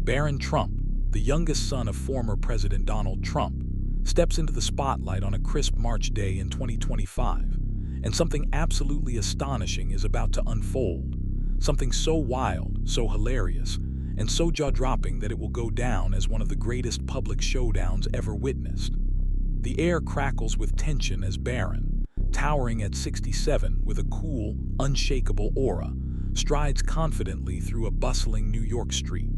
Barron Trump, the youngest son of former President Donald Trump, steps into the spotlight on a crisp March day in 2025, and something absolutely astonishing is about to unfold. Something so wild, so hilarious, and so jaw-dropping that it will go down as one of the greatest public showdowns ever witnessed. The air crackles with tension as Barron, towering at 67 with a cool, unshakable aura, strides confidently through a bustling New York street.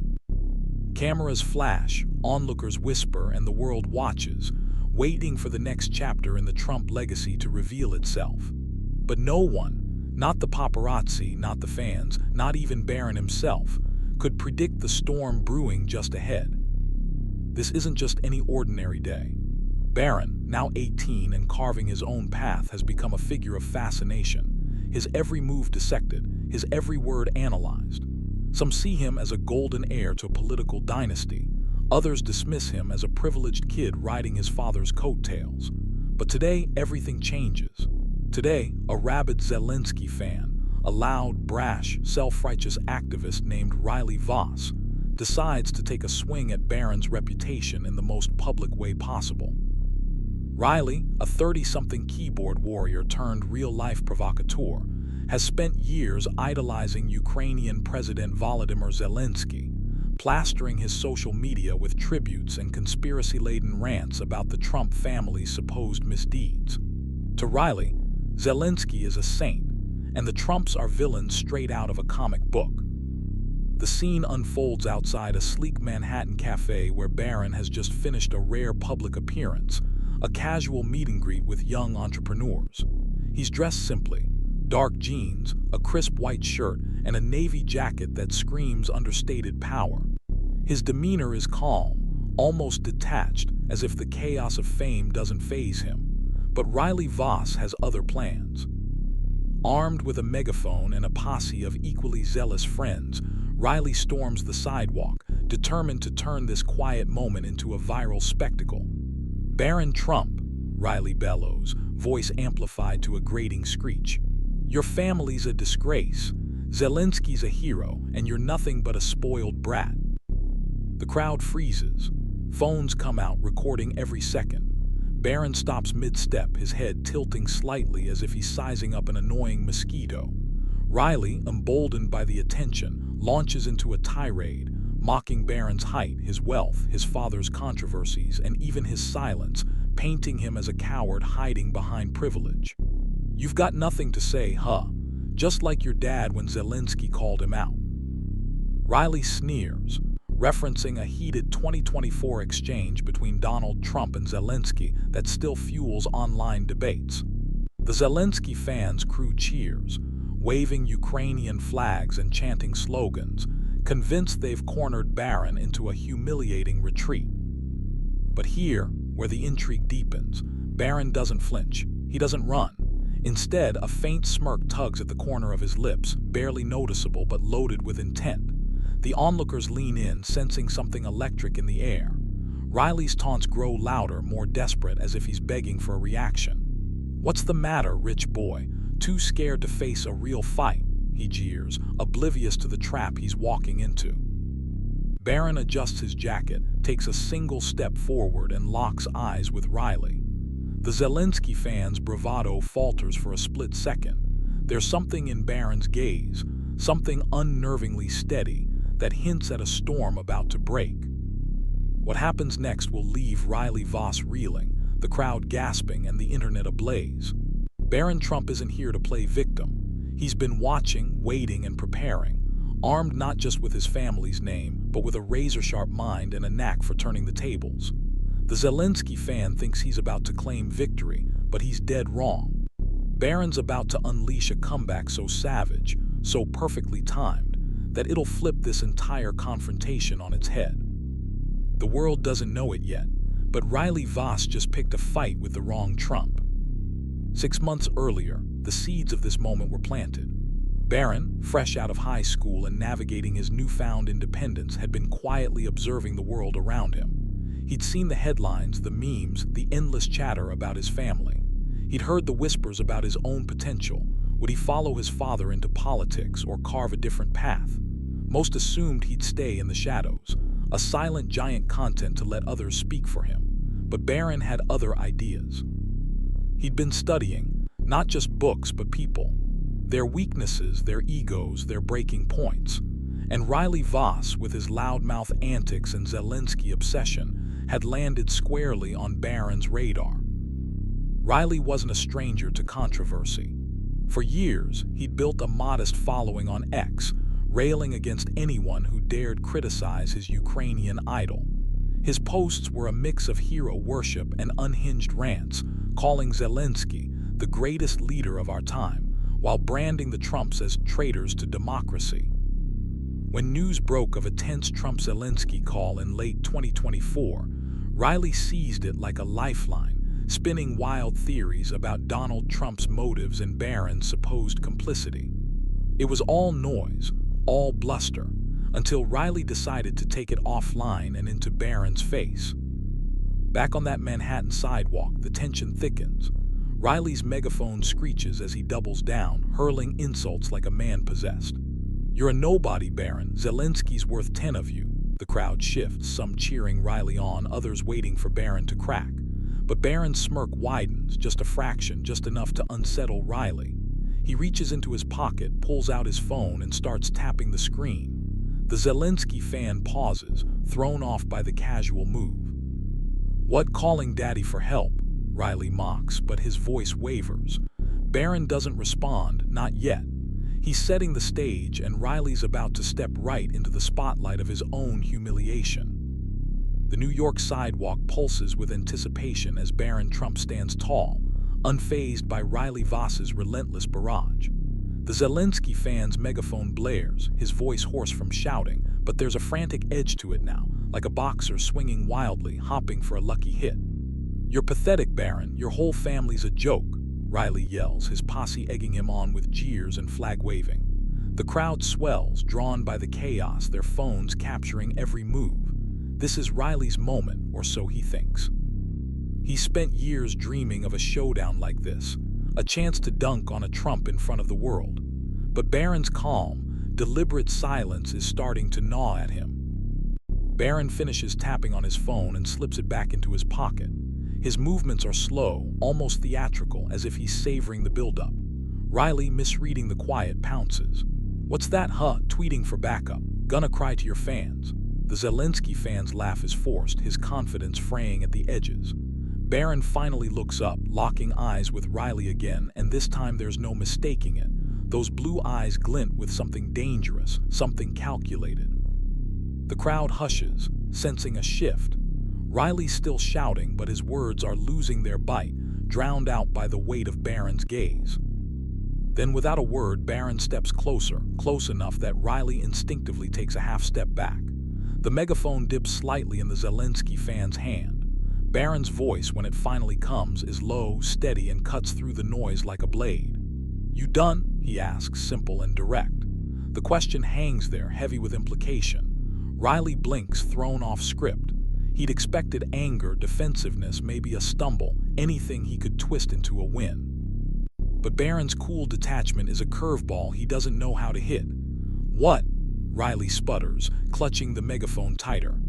Cameras flash, onlookers whisper, and the world watches, waiting for the next chapter in the Trump legacy to reveal itself. But no one, not the paparazzi, not the fans, not even Barron himself, could predict the storm brewing just ahead. This isn't just any ordinary day. Barron, now 18 and carving his own path, has become a figure of fascination, his every move dissected, his every word analyzed. Some see him as a golden heir to a political dynasty. Others dismiss him as a privileged kid riding his father's coattails. But today, everything changes. Today, a rabid Zelensky fan, a loud, brash, self-righteous activist named Riley Voss, decides to take a swing at Barron's reputation in the most public way possible. Riley, a 30-something keyboard warrior turned real-life provocateur, has spent years idolizing Ukrainian President Volodymyr Zelensky, plastering his social media with tributes and conspiracy-laden rants about the Trump family's supposed misdeeds. To Riley, Zelensky is a saint, and the Trumps are villains straight out of a comic book. The scene unfolds outside a sleek Manhattan cafe where Barron has just finished a rare public appearance, a casual meet and greet with young entrepreneurs. He's dressed simply: dark jeans, a crisp white shirt, and a navy jacket that screams understated power. His demeanor is calm, almost detached, as if the chaos of fame doesn't faze him. But Riley Voss has other plans. Armed with a megaphone and a posse of equally zealous friends, Riley storms the sidewalk, determined to turn this quiet moment into a viral spectacle. "Barron Trump," Riley bellows, voice amplified to a grating screech. "Your family's a disgrace. Zelensky's a hero, and you're nothing but a spoiled brat." The crowd freezes. Phones come out, recording every second. Barron stops mid-step, his head tilting slightly as if he's sizing up an annoying mosquito. Riley, emboldened by the attention, launches into a tirade, mocking Barron's height, his wealth, his father's controversies, and even his silence, painting him as a coward hiding behind privilege. "You've got nothing to say, huh? Just like your dad when Zelensky called him out." Riley sneers, referencing a heated 2024 exchange between Donald Trump and Zelensky that still fuels online debates. The Zelensky fans' crew cheers, waving Ukrainian flags and chanting slogans, convinced they've cornered Barron into a humiliating retreat. But here, where the intrigue deepens, Barron doesn't flinch. He doesn't run. Instead, a faint smirk tugs at the corner of his lips, barely noticeable but loaded with intent. The onlookers lean in, sensing something electric in the air. Riley's taunts grow louder, more desperate, as if he's begging for a reaction. "What's the matter, rich boy? Too scared to face a real fight?" he jeers, oblivious to the trap he's walking into. Barron adjusts his jacket, takes a single step forward, and locks eyes with Riley. The Zelensky fans' bravado falters for a split second. There's something in Barron's gaze, something unnervingly steady, that hints at a storm about to break. What happens next will leave Riley Voss reeling, the crowd gasping, and the internet ablaze. Barron Trump isn't here to play victim. He's been watching, waiting, and preparing, armed not just with his family's name, but with a razor-sharp mind and a knack for turning the tables. The Zelensky fan thinks he's about to claim victory, but he's dead wrong. Barron's about to unleash a comeback so savage, so perfectly timed, that it'll flip this entire confrontation on its head. The world doesn't know it yet, but Riley Voss just picked a fight with the wrong Trump. 6 months earlier, the seeds of this moment were planted. Barron, fresh out of high school and navigating his newfound independence, had been quietly observing the world around him. He'd seen the headlines, the memes, the endless chatter about his family. He'd heard the whispers about his own potential. Would he follow his father into politics or carve a different path? Most assumed he'd stay in the shadows, a silent giant content to let others speak for him. But Barron had other ideas. He'd been studying, not just books but people, their weaknesses, their egos, their breaking points. And Riley Voss, with his loudmouth antics and Zelensky obsession, had landed squarely on Barron's radar. Riley wasn't a stranger to controversy. For years, he'd built a modest following on X, railing against anyone who dared criticize his Ukrainian idol. His posts were a mix of hero worship and unhinged rants, calling Zelensky the greatest leader of our time, while branding the Trumps as traitors to democracy. When news broke of a tense Trump-Zelensky call in late 2024, Riley seized it like a lifeline, spinning wild theories about Donald Trump's motives and Barron's supposed complicity. It was all noise, all bluster, until Riley decided to take it offline and into Barron's face. Back on that Manhattan sidewalk, the tension thickens. Riley's megaphone screeches as he doubles down, hurling insults like a man possessed. "You're a nobody, Barron. Zelensky's worth 10 of you." The crowd shifts, some cheering Riley on, others waiting for Barron to crack. But Barron's smirk widens, just a fraction, just enough to unsettle Riley. He reaches into his pocket, pulls out his phone, and starts tapping the screen. The Zelensky fan pauses, thrown off by the casual move. "What, calling Daddy for help?" Riley mocks, but his voice wavers. Barron doesn't respond, not yet. He's setting the stage, and Riley's about to step right into the spotlight of his own humiliation. The New York sidewalk pulses with anticipation as Barron Trump stands tall, unfazed by Riley Voss's relentless barrage. The Zelensky fan's megaphone blares, his voice hoarse from shouting, but there's a frantic edge to it now, like a boxer swinging wildly, hopping for a lucky hit. "You're pathetic, Barron. Your whole family's a joke," Riley yells, his posse egging him on with jeers and flag-waving. The crowd swells, drawn by the chaos, their phones capturing every move. This is Riley's moment, or so he thinks. He spent years dreaming of a showdown like this, a chance to dunk on a Trump in front of the world. But Barron's calm, deliberate silence is starting to gnaw at him. Barron finishes tapping on his phone and slips it back into his pocket. His movements are slow, almost theatrical, as if he's savoring the buildup. Riley, misreading the quiet, pounces. "What's that, huh? Tweeting for backup. Gonna cry to your fans." The Zelensky fan's laugh is forced, his confidence fraying at the edges. Barron finally looks up, locking eyes with Riley again, and this time there's no mistaking it. Those blue eyes glint with something dangerous, something calculated. The crowd hushes, sensing a shift. Riley's still shouting, but his words are losing their bite, drowned out by the weight of Barron's gaze. Then, without a word, Barron steps closer, close enough that Riley instinctively takes a half step back. The megaphone dips slightly in the Zelensky fan's hand. Barron's voice, when it finally comes, is low, steady, and cuts through the noise like a blade. "You done?" he asks, simple and direct. The question hangs there, heavy with implication. Riley blinks, thrown off script. He'd expected anger, defensiveness, maybe a stumble, anything he could twist into a win. But Barron's cool detachment is a curveball he doesn't know how to hit. "What?" Riley sputters, clutching the megaphone tighter.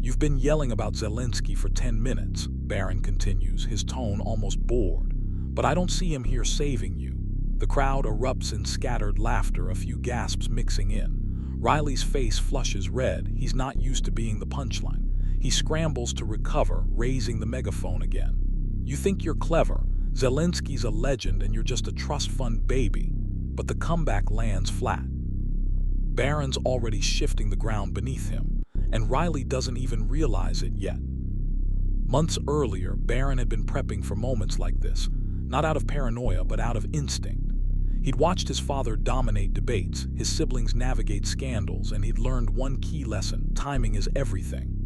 "You've been yelling about Zelensky for 10 minutes, Barron continues, his tone almost bored. "But I don't see him here saving you." The crowd erupts in scattered laughter, a few gasps mixing in. Riley's face flushes red, he's not used to being the punchline. He scrambles to recover, raising the megaphone again. "You think you're clever. Zelensky's a legend and you're just a trust fund baby." But the comeback lands flat. Barron's already shifting the ground beneath him, and Riley doesn't even realize it yet. Months earlier, Barron had been prepping for moments like this, not out of paranoia but out of instinct. He'd watched his father dominate debates, his siblings navigate scandals, and he'd learned one key lesson: timing is everything.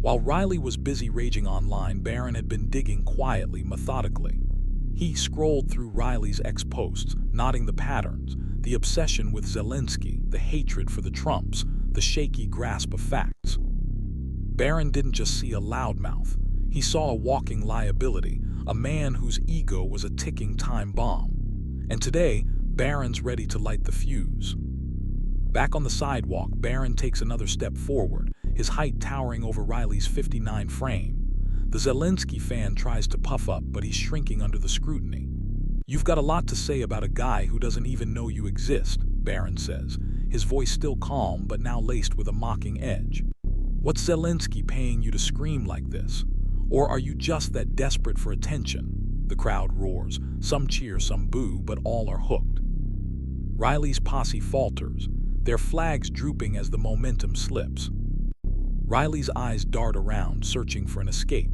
While Riley was busy raging online, Barron had been digging quietly, methodically. He scrolled through Riley's ex-posts, noting the patterns, the obsession with Zelensky, the hatred for the Trumps, the shaky grasp of facts. Barron didn't just see a loudmouth. He saw a walking liability, a man whose ego was a ticking time bomb. And today, Barron's ready to light the fuse. Back on the sidewalk, Barron takes another step forward, his height towering over Riley's 59 frame. The Zelensky fan tries to puff up, but he's shrinking under the scrutiny. "You've got a lot to say about a guy who doesn't even know you exist," Barron says, his voice still calm but now laced with a mocking edge. "What's Zelensky paying you to scream like this? Or are you just that desperate for attention?" The crowd roars. Some cheer, some boo, but all are hooked. Riley's posse falters, their flags drooping as the momentum slips. Riley's eyes dart around, searching for an escape.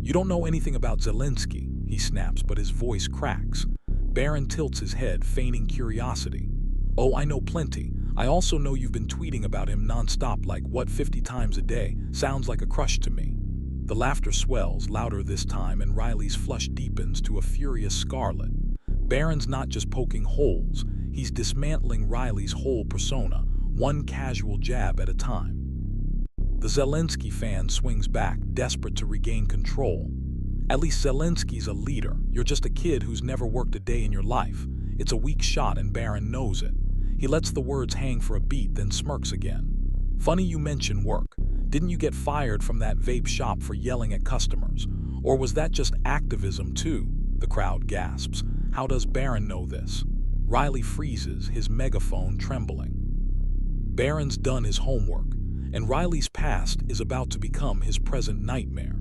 "You don't know anything about Zelensky," he snaps, but his voice cracks. Barron tilts his head, feigning curiosity. "Oh, I know plenty. I also know you've been tweeting about him nonstop, like, 50 times a day? Sounds like a crush to me." The laughter swells, louder this time, and Riley's flush deepens to a furious scarlet. Barron's not just poking holes, he's dismantling Riley's whole persona, one casual jab at a time. The Zelensky fan swings back, desperate to regain control. "At least Zelensky's a leader. You're just a kid who's never worked a day in your life." It's a weak shot and Barron knows it. He lets the words hang for a beat, then smirks again. "Funny you mention work. Didn't you get fired from that vape shop for yelling at customers? Or was that just activism too?" The crowd gasps. How does Barron know this? Riley freezes, his megaphone trembling. Barron's done his homework, and Riley's past is about to become his present nightmare.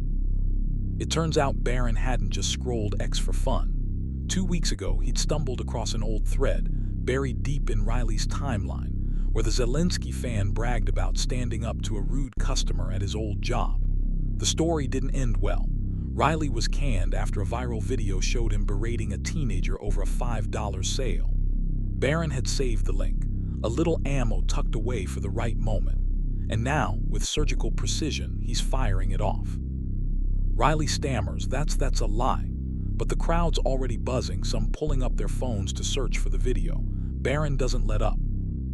It turns out Barron hadn't just scrolled X for fun. 2 weeks ago, he'd stumbled across an old thread, buried deep in Riley's timeline, where the Zelensky fan bragged about standing up to a rude customer at his old job. The story didn't end well. Riley was canned after a viral video showed him berating a teenager over a $5 sale. Barron had saved the link, a little ammo tucked away for the right moment. And now, with surgical precision, he's firing it off. Riley stammers, that's a lie. But the crowd's already buzzing, some pulling up their phones to search for the video. Barron doesn't let up.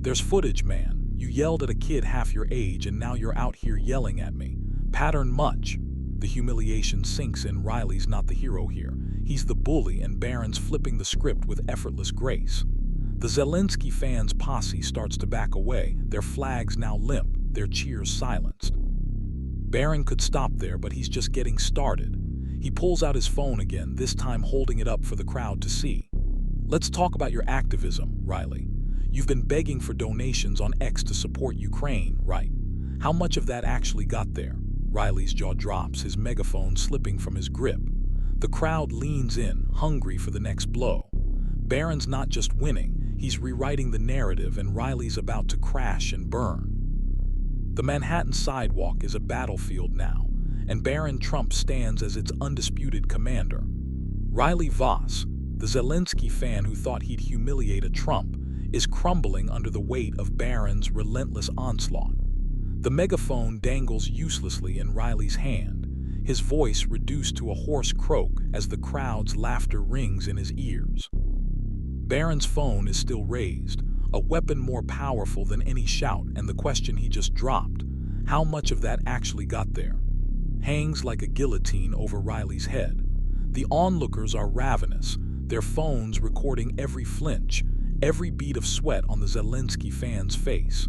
"There's footage, man. You yelled at a kid half your age and now you're out here yelling at me. Pattern much." The humiliation sinks in. Riley's not the hero here. He's the bully, and Barron's flipping the script with effortless grace. The Zelensky fans' posse starts to back away, their flags now limp, their cheers silenced. Barron could stop there, but he's just getting started. He pulls out his phone again, this time holding it up for the crowd to see. "Let's talk about your activism, Riley. You've been begging for donations on X to support Ukraine, right? How much of that actually got there?" Riley's jaw drops, his megaphone slipping from his grip. The crowd leans in, hungry for the next blow. Barron's not just winning, he's rewriting the narrative, and Riley's about to crash and burn. The Manhattan sidewalk is a battlefield now, and Barron Trump stands as its undisputed commander. Riley Voss, the Zelensky fan who thought he'd humiliate a Trump, is crumbling under the weight of Barron's relentless onslaught. The megaphone dangles uselessly in Riley's hand, his voice reduced to a hoarse croak as the crowd's laughter rings in his ears. Barron's phone is still raised, a weapon more powerful than any shout, and the question he just dropped, how much of that actually got there, hangs like a guillotine over Riley's head. The onlookers are ravenous, their phones recording every flinch, every bead of sweat on the Zelensky fan's face.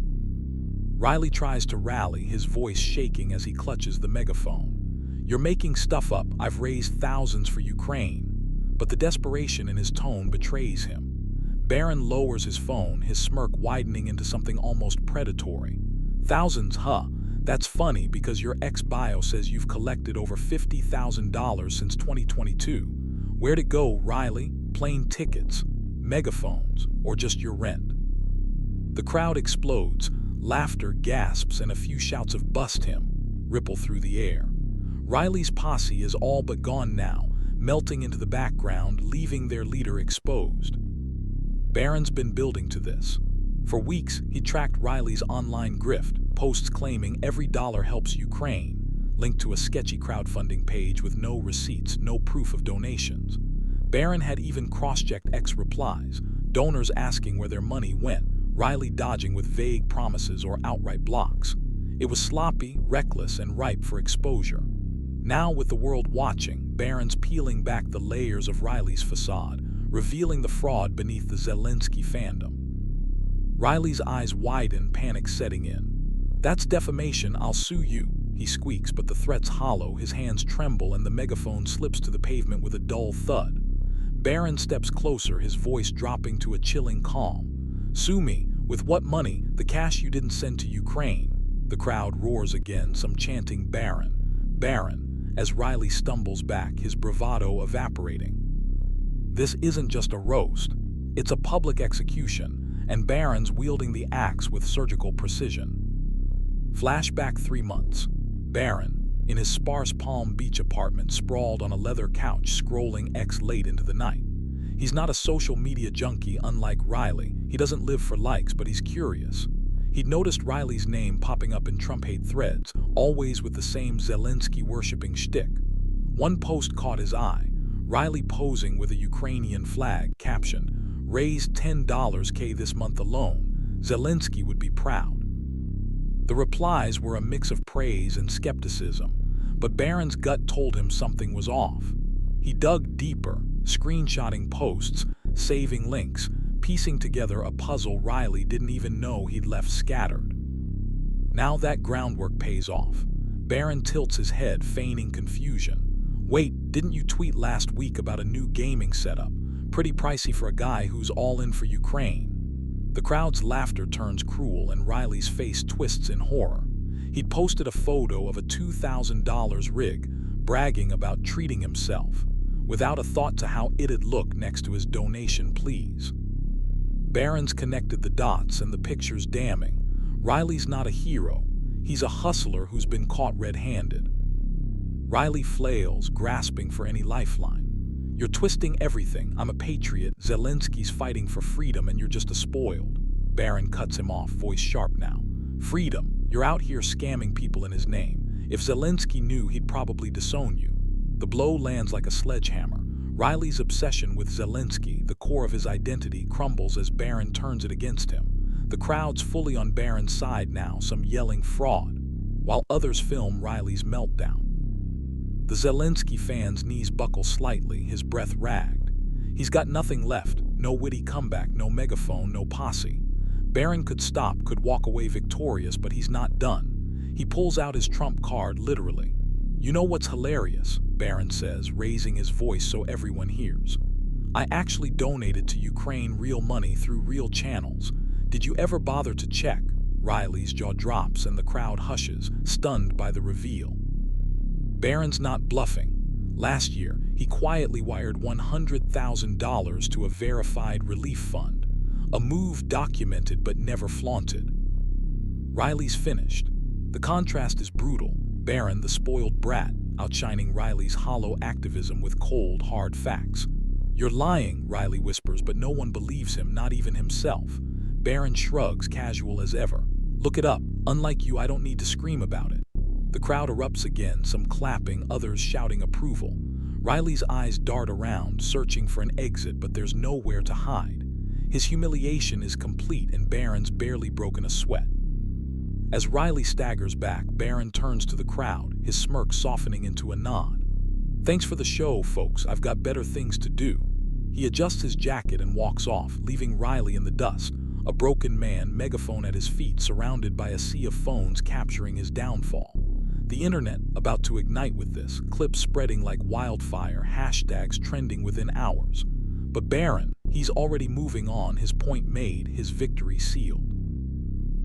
Riley tries to rally, his voice shaking as he clutches the megaphone. "You're making stuff up. I've raised thousands for Ukraine." But the desperation in his tone betrays him. Barron lowers his phone, his smirk widening into something almost predatory. "Thousands, huh? That's funny because your ex-bio says you've collected over $50,000 since 2022. Where'd it go, Riley? Plane tickets, megaphones, or just your rent?" The crowd explodes. Laughter, gasps, and a few shouts of "bust him" ripple through the air. Riley's posse is all but gone now, melting into the background, leaving their leader exposed. Barron's been building to this. For weeks, he tracked Riley's online grift, posts claiming every dollar helps Ukraine, linked to a sketchy crowdfunding page with no receipts, no proof of donations. Barron had even cross-checked X replies, donors asking where their money went, Riley dodging with vague promises or outright blocks. It was sloppy, reckless, and ripe for exposure. Now, with the world watching, Barron's peeling back the layers of Riley's facade, revealing the fraud beneath the Zelensky fandom. Riley's eyes widen, panic setting in. "That's defamation, I'll sue you," he squeaks, but the threat's hollow, his hands tremble, and the megaphone slips to the pavement with a dull thud. Barron steps closer, his voice dropping to a chilling calm. "Sue me. With what money? The cash you didn't send to Ukraine." The crowd roars again, some chanting Barron, Barron, as Riley stumbles back, his bravado evaporating. This isn't just a roast. It's a public execution, and Barron's wielding the axe with surgical precision. Flashback 3 months. Barron, in his sparse Palm Beach apartment, sprawled on a leather couch, scrolling X late into the night. He's not a social media junkie unlike Riley. He doesn't live for likes, but he's curious. He'd noticed Riley's name popping up in Trump hate threads, always with the same Zelensky-worshipping shtick. One post caught his eye, Riley posing with a Ukrainian flag, captioned, "Raised $10K this month alone. Zelensky would be proud." The replies were a mix of praise and skepticism, but Barron's gut told him something was off. He dug deeper, screenshotting posts, saving links, piecing together a puzzle Riley didn't even know he'd left scattered. Now that groundwork pays off. Barron tilts his head, feigning confusion. "Wait, didn't you tweet last week about a new gaming setup? Pretty pricey for a guy who's all in for Ukraine." The crowd's laughter turns cruel, and Riley's face twists in horror. He'd posted a photo of a $2,000 rig, bragging about treating himself, without a thought to how it'd look next to his donation please. Barron's connected the dots, and the picture's damning. Riley's not a hero. He's a hustler who's been caught red-handed. Riley flails, grasping for any lifeline. "You're twisting everything. I'm a patriot. Zelensky's fighting for freedom, and you're just a spoiled." Barron cuts him off, voice sharp now. "Freedom? You're out here scamming people in his name. If Zelensky knew, he'd probably disown you." The blow lands like a sledgehammer. Riley's obsession with Zelensky, the core of his identity, crumbles as Barron turns it against him. The crowd's fully on Barron's side now, some yelling fraud, while others film Riley's meltdown. The Zelensky fan's knees buckle slightly, his breath ragged. He's got nothing left, no witty comeback, no megaphone, no posse. Barron could stop, could walk away victorious, but he's not done. He pulls out his trump card, literally. "You know what's hilarious?" Barron says, raising his voice so everyone hears. "I actually donated to Ukraine real money through real channels. Did you ever bother to check?" Riley's jaw drops and the crowd hushes, stunned by the reveal. Barron's not bluffing. Last year, he quietly wired $100,000 to a verified relief fund, a move documented but never flaunted. Riley's finished. The contrast is brutal. Barron, the spoiled brat, outshining Riley's hollow activism with cold, hard facts. "You're lying," Riley whispers, but no one believes him, not even himself. Barron shrugs, casual as ever. "Look it up. Unlike you, I don't need to scream about it." The crowd erupts again, some clapping, others shouting approval. Riley's eyes dart around, searching for an exit, but there's nowhere to hide. His humiliation is complete, and Barron's barely broken a sweat. As Riley staggers back, Barron turns to the crowd, his smirk softening into a nod. "Thanks for the show, folks. I've got better things to do." He adjusts his jacket and walks off, leaving Riley in the dust, a broken man, megaphone at his feet, surrounded by a sea of phones capturing his downfall. The internet about to ignite with this, clips spreading like wildfire, hashtags trending within hours. But Barron, he's already moving on, his point made, his victory sealed.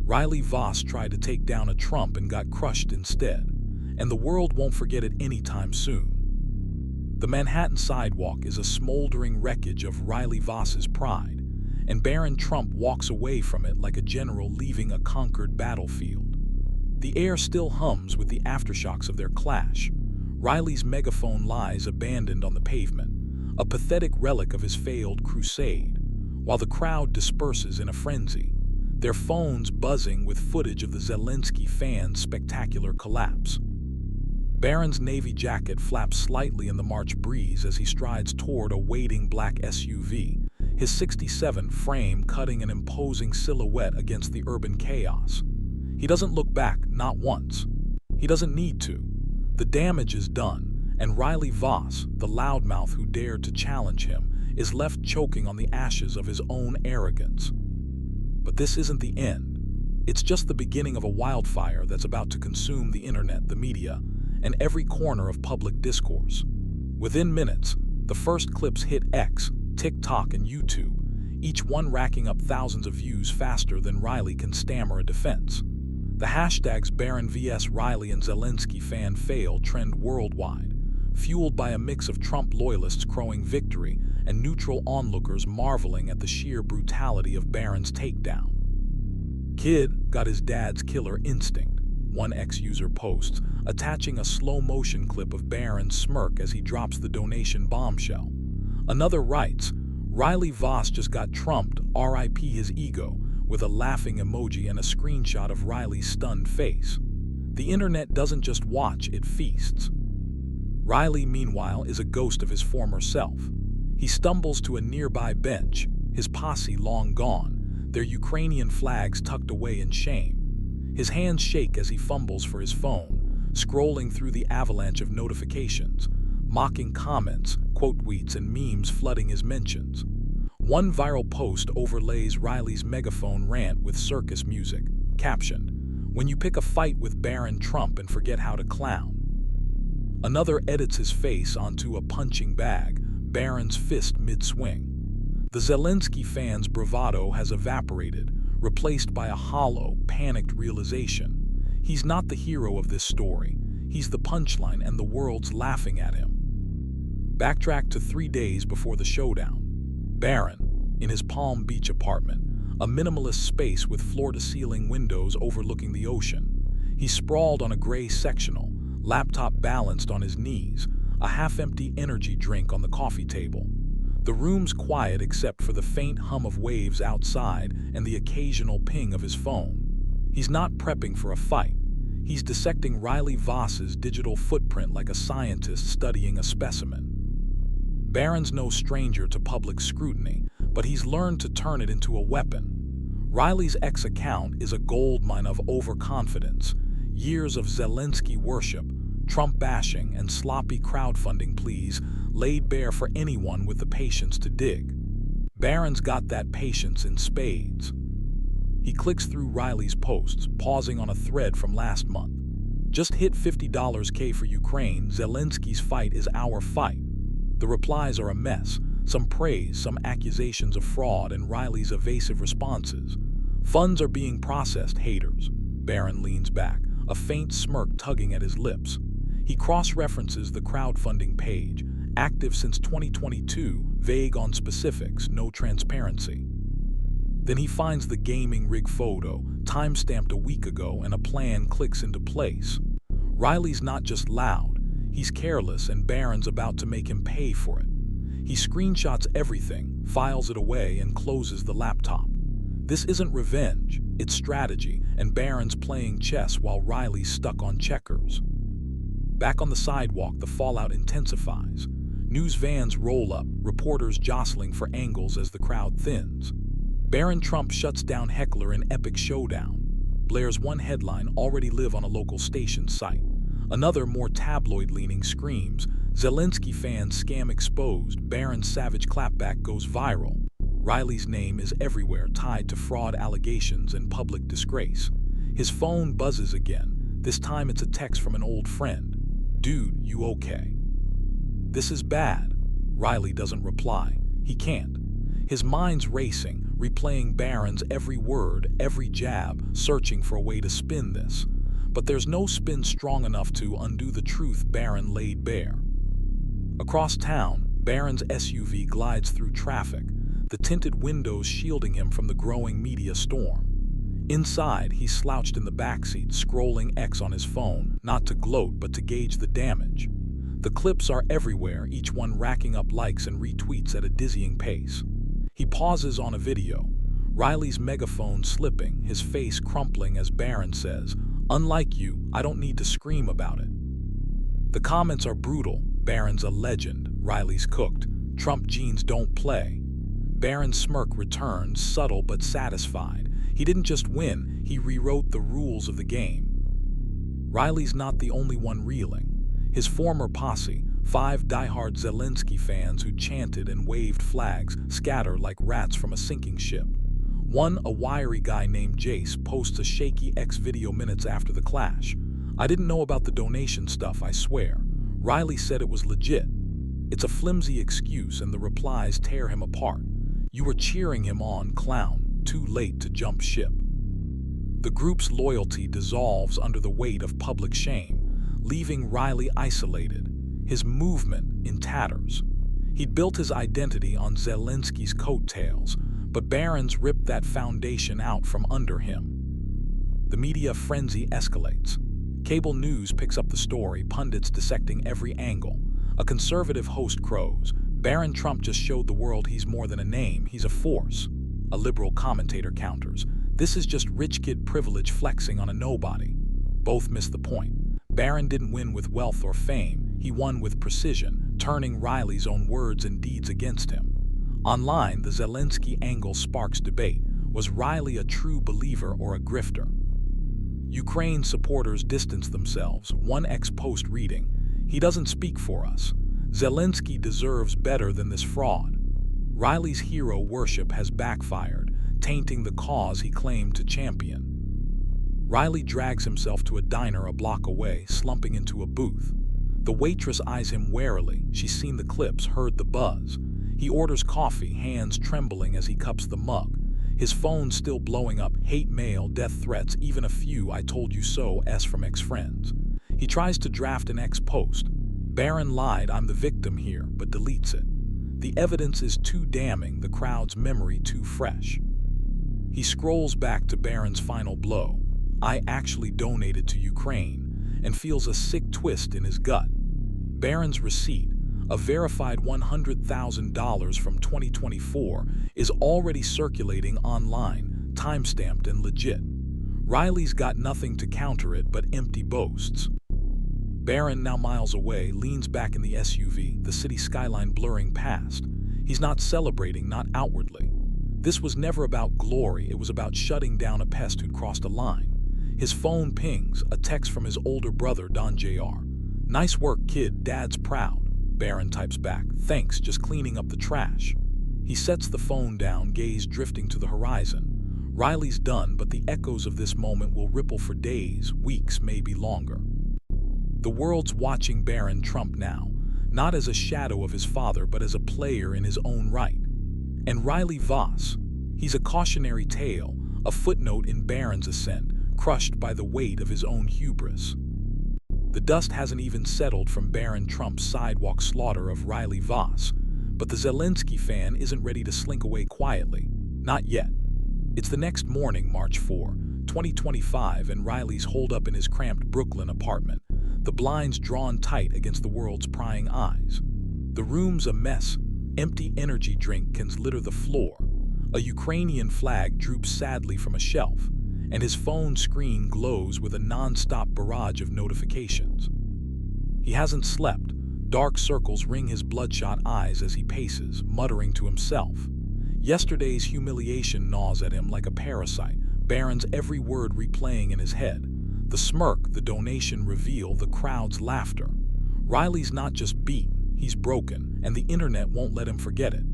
Riley Voss tried to take down a Trump and got crushed instead, and the world won't forget it anytime soon. The Manhattan sidewalk is a smoldering wreckage of Riley Voss's pride, and Barron Trump walks away from it like a general leaving a conquered battlefield. The air still hums with the aftershocks of their clash. Riley's megaphone lies abandoned on the pavement, a pathetic relic of his failed crusade, while the crowd disperses in a frenzy, their phones buzzing with footage of the Zelensky fans' spectacular collapse. Barron's navy jacket flaps slightly in the March breeze as he strides toward a waiting black SUV, his '67 frame cutting an imposing silhouette against the urban chaos. He doesn't look back, not once. He doesn't need to. The damage is done, and Riley Voss, the loudmouth who dared to challenge him, is left choking on the ashes of his own arrogance. But this isn't the end. It's just the beginning of a wildfire that's about to consume the internet, the media, and every corner of public discourse. Within minutes, the first clips hit X, TikTok, and YouTube, each one racking up thousands of views faster than Riley can stammer a defense. The hashtags Barron vs. Riley and Zelensky fan fail trend worldwide, fueled by a mix of Trump loyalists crowing victory and neutral onlookers marveling at the sheer brutality of Barron's takedown. "Kid got his dad's killer instinct," one ex-user posts, attaching a slow-motion clip of Barron's smirk as he drops the donation bombshell. Another writes, "Riley Voss just got trumped, RIP his ego," with a laughing emoji and a screenshot of Riley's stunned face. The internet doesn't just watch, it feasts. Riley, meanwhile, is a ghost of his former self. He stumbles to a nearby bench, his posse long gone, their Ukrainian flags tucked away in shame. His hands shake as he fumbles for his phone, scrolling through the avalanche of notifications, mocking comments, quote tweets, and memes flooding his mentions. One viral post overlays Riley's megaphone rant with circus music, captioned, "When you pick a fight with Barron Trump and forget how to clown." Another edits his face onto a punching bag, Barron's fist mid-swing. The Zelensky fan's bravado has evaporated, replaced by a hollow, panicked realization. He's not the hero of this story. He's the punchline, and the world's laughing at him. Backtrack to 3 days before the showdown. Barron, in his Palm Beach apartment, a minimalist space with floor-to-ceiling windows overlooking the ocean. He's sprawled on a gray sectional, laptop balanced on his knees, a half-empty energy drink on the coffee table. The room's quiet except for the faint hum of waves outside and the occasional ping of his phone. He's not prepping for a fight. He's dissecting Riley Voss's digital footprint like a scientist studying a specimen. Barron's no stranger to public scrutiny, but he's learned to turn it into a weapon. Riley's X account is a goldmine of overconfidence, years of Zelensky worship, Trump bashing, and sloppy crowdfunding pleas laid bare for anyone with the patience to dig. Barron's got that patience in spades. He clicks through Riley's posts, pausing on a thread from last month. "Just hit $50K for Ukraine, Zelensky's fight is our fight." The replies are a mess, some praise, some accusations of fraud, and Riley's evasive responses. "Funds are being processed, haters." Barron leans back, a faint smirk tugging at his lips. He cross-references the crowdfunding page, active since 2022, vague on specifics, no transparency. Then he finds the gaming rig photo, time-stamped a week ago, and a plan clicks into place. Riley's not just loud, he's careless, and Barron's about to make him pay for it. He screenshots everything, files it away, and closes the laptop. This isn't revenge, it's strategy, and Barron's playing chess while Riley's stuck on checkers. Back on the sidewalk, the fallout intensifies. News vans roll up, reporters jostling for angles as the crowd thins. Barron Trump shuts down heckler in epic showdown. Blair's one headline already live on a local station site. Another, more tabloid-leaning, screams, "Zelensky fans scam exposed, Barron's savage clapback goes viral." Riley's name is everywhere, tied to fraud allegations and public disgrace. His phone buzzes again. This time it's a text from an old friend. "Dude, you okay?" "This is bad." Riley doesn't reply. He can't. His mind's racing, replaying Barron's every word, every jab, searching for a way to spin this. But there's no spin strong enough to undo the truth Barron laid bare. Across town, Barron's SUV glides through traffic, the tinted windows shielding him from the growing media storm. Inside, he's slouched in the backseat, scrolling X on his phone, not to gloat but to gauge the damage. The clips are everywhere, each one racking up likes and retweets at a dizzying pace. He pauses on a video, Riley's megaphone slipping, his face crumpling as Barron says, "Unlike you, I don't need to scream about it." The comments are brutal. Barron's a legend, Riley's cooked, Trump jeans don't play. Barron's smirk returns, subtle but satisfied. He didn't just win, he rewrote the rules of the game. Riley's not the only one reeling. His former posse, 5 diehard Zelensky fans who chanted and waved flags, scatter like rats from a sinking ship. One, a wiry guy named Jace, posts a shaky X video minutes after the clash. "I didn't know about the donation stuff, I swear. Riley said it was legit." It's a flimsy excuse, and the replies tear him apart. "You were cheering him on, clown. Too late to jump ship." The group's loyalty dissolves under the weight of public shame, leaving Riley isolated, his movement in tatters. He'd built his identity on Zelensky's coattails, but Barron's ripped that foundation out from under him. The media frenzy escalates. Cable news picks up the story, pundits dissecting every angle. A conservative host crows, "Barron Trump just showed the world he's more than a name, he's a force." A liberal commentator counters, "This is just rich kid privilege flexing on a nobody." Both miss the point. Barron didn't win with wealth or fame, he won with precision, turning Riley's own words and deeds against him. Online, the Zelensky angle sparks debate. Was Riley a true believer or a grifter? Ukraine supporters distance themselves, one ex-post reading, "He doesn't speak for us. Zelensky deserves better than this fraud." Riley's hero worship has backfired, tainting the cause he claimed to champion. Riley drags himself to a diner a block away, slumping into a booth. The waitress eyes him warily. She's seen the clips, heard the buzz. He orders coffee, hands trembling as he cups the mug. His phone still blowing up, hate mail, death threats, even a few "I told you so"s from ex-friends. He tries to draft an ex-post. "Barron lied, I'm the victim here," but deletes it. The evidence is too damning, the crowd's memory too fresh. He scrolls back to Barron's final blow, "I actually donated to Ukraine," and feels a sick twist in his gut. Barron's receipt, a verified $100,000 from 2024, is already circulating online, timestamped and legit. Riley's got nothing to counter it but empty boasts. Barron, now miles away, leans back in the SUV, the city skyline blurring past. He's not celebrating, not outwardly. This was never about glory, it was about shutting down a pest who'd crossed a line. His phone pings, a text from his older brother, Don Jr. "Nice work, kid, Dad's proud." Barron types back, "Thanks, just cleaning up the trash." He sets the phone down, gaze drifting to the horizon. Riley's done, but the echoes of this moment will ripple for days, weeks, maybe longer. The world's watching Barron Trump now, not as a shadow of his father, but as a player in his own right. And Riley Voss, he's a cautionary tale, a footnote in Barron's ascent, crushed by the weight of his own hubris. The dust hasn't even settled from Barron Trump's sidewalk slaughter of Riley Voss, but the Zelensky fan isn't ready to slink away quietly. Not yet. It's the next morning, March 4, 2025, and Riley's holed up in his cramped Brooklyn apartment, the blinds drawn tight against the world's prying eyes. The room's a mess. Empty energy drink cans litter the floor. A Ukrainian flag droops sadly from a shelf, and his phone screen glows with a non-stop barrage of notifications. He hasn't slept. Dark circles ring his bloodshot eyes as he paces, muttering to himself. Yesterday's humiliation gnaws at him like a parasite, Barron's every word replaying in his head. The smirk, the donation reveal, the crowd's laughter. Riley's not just beaten, he's broken, and the internet won't let him forget it.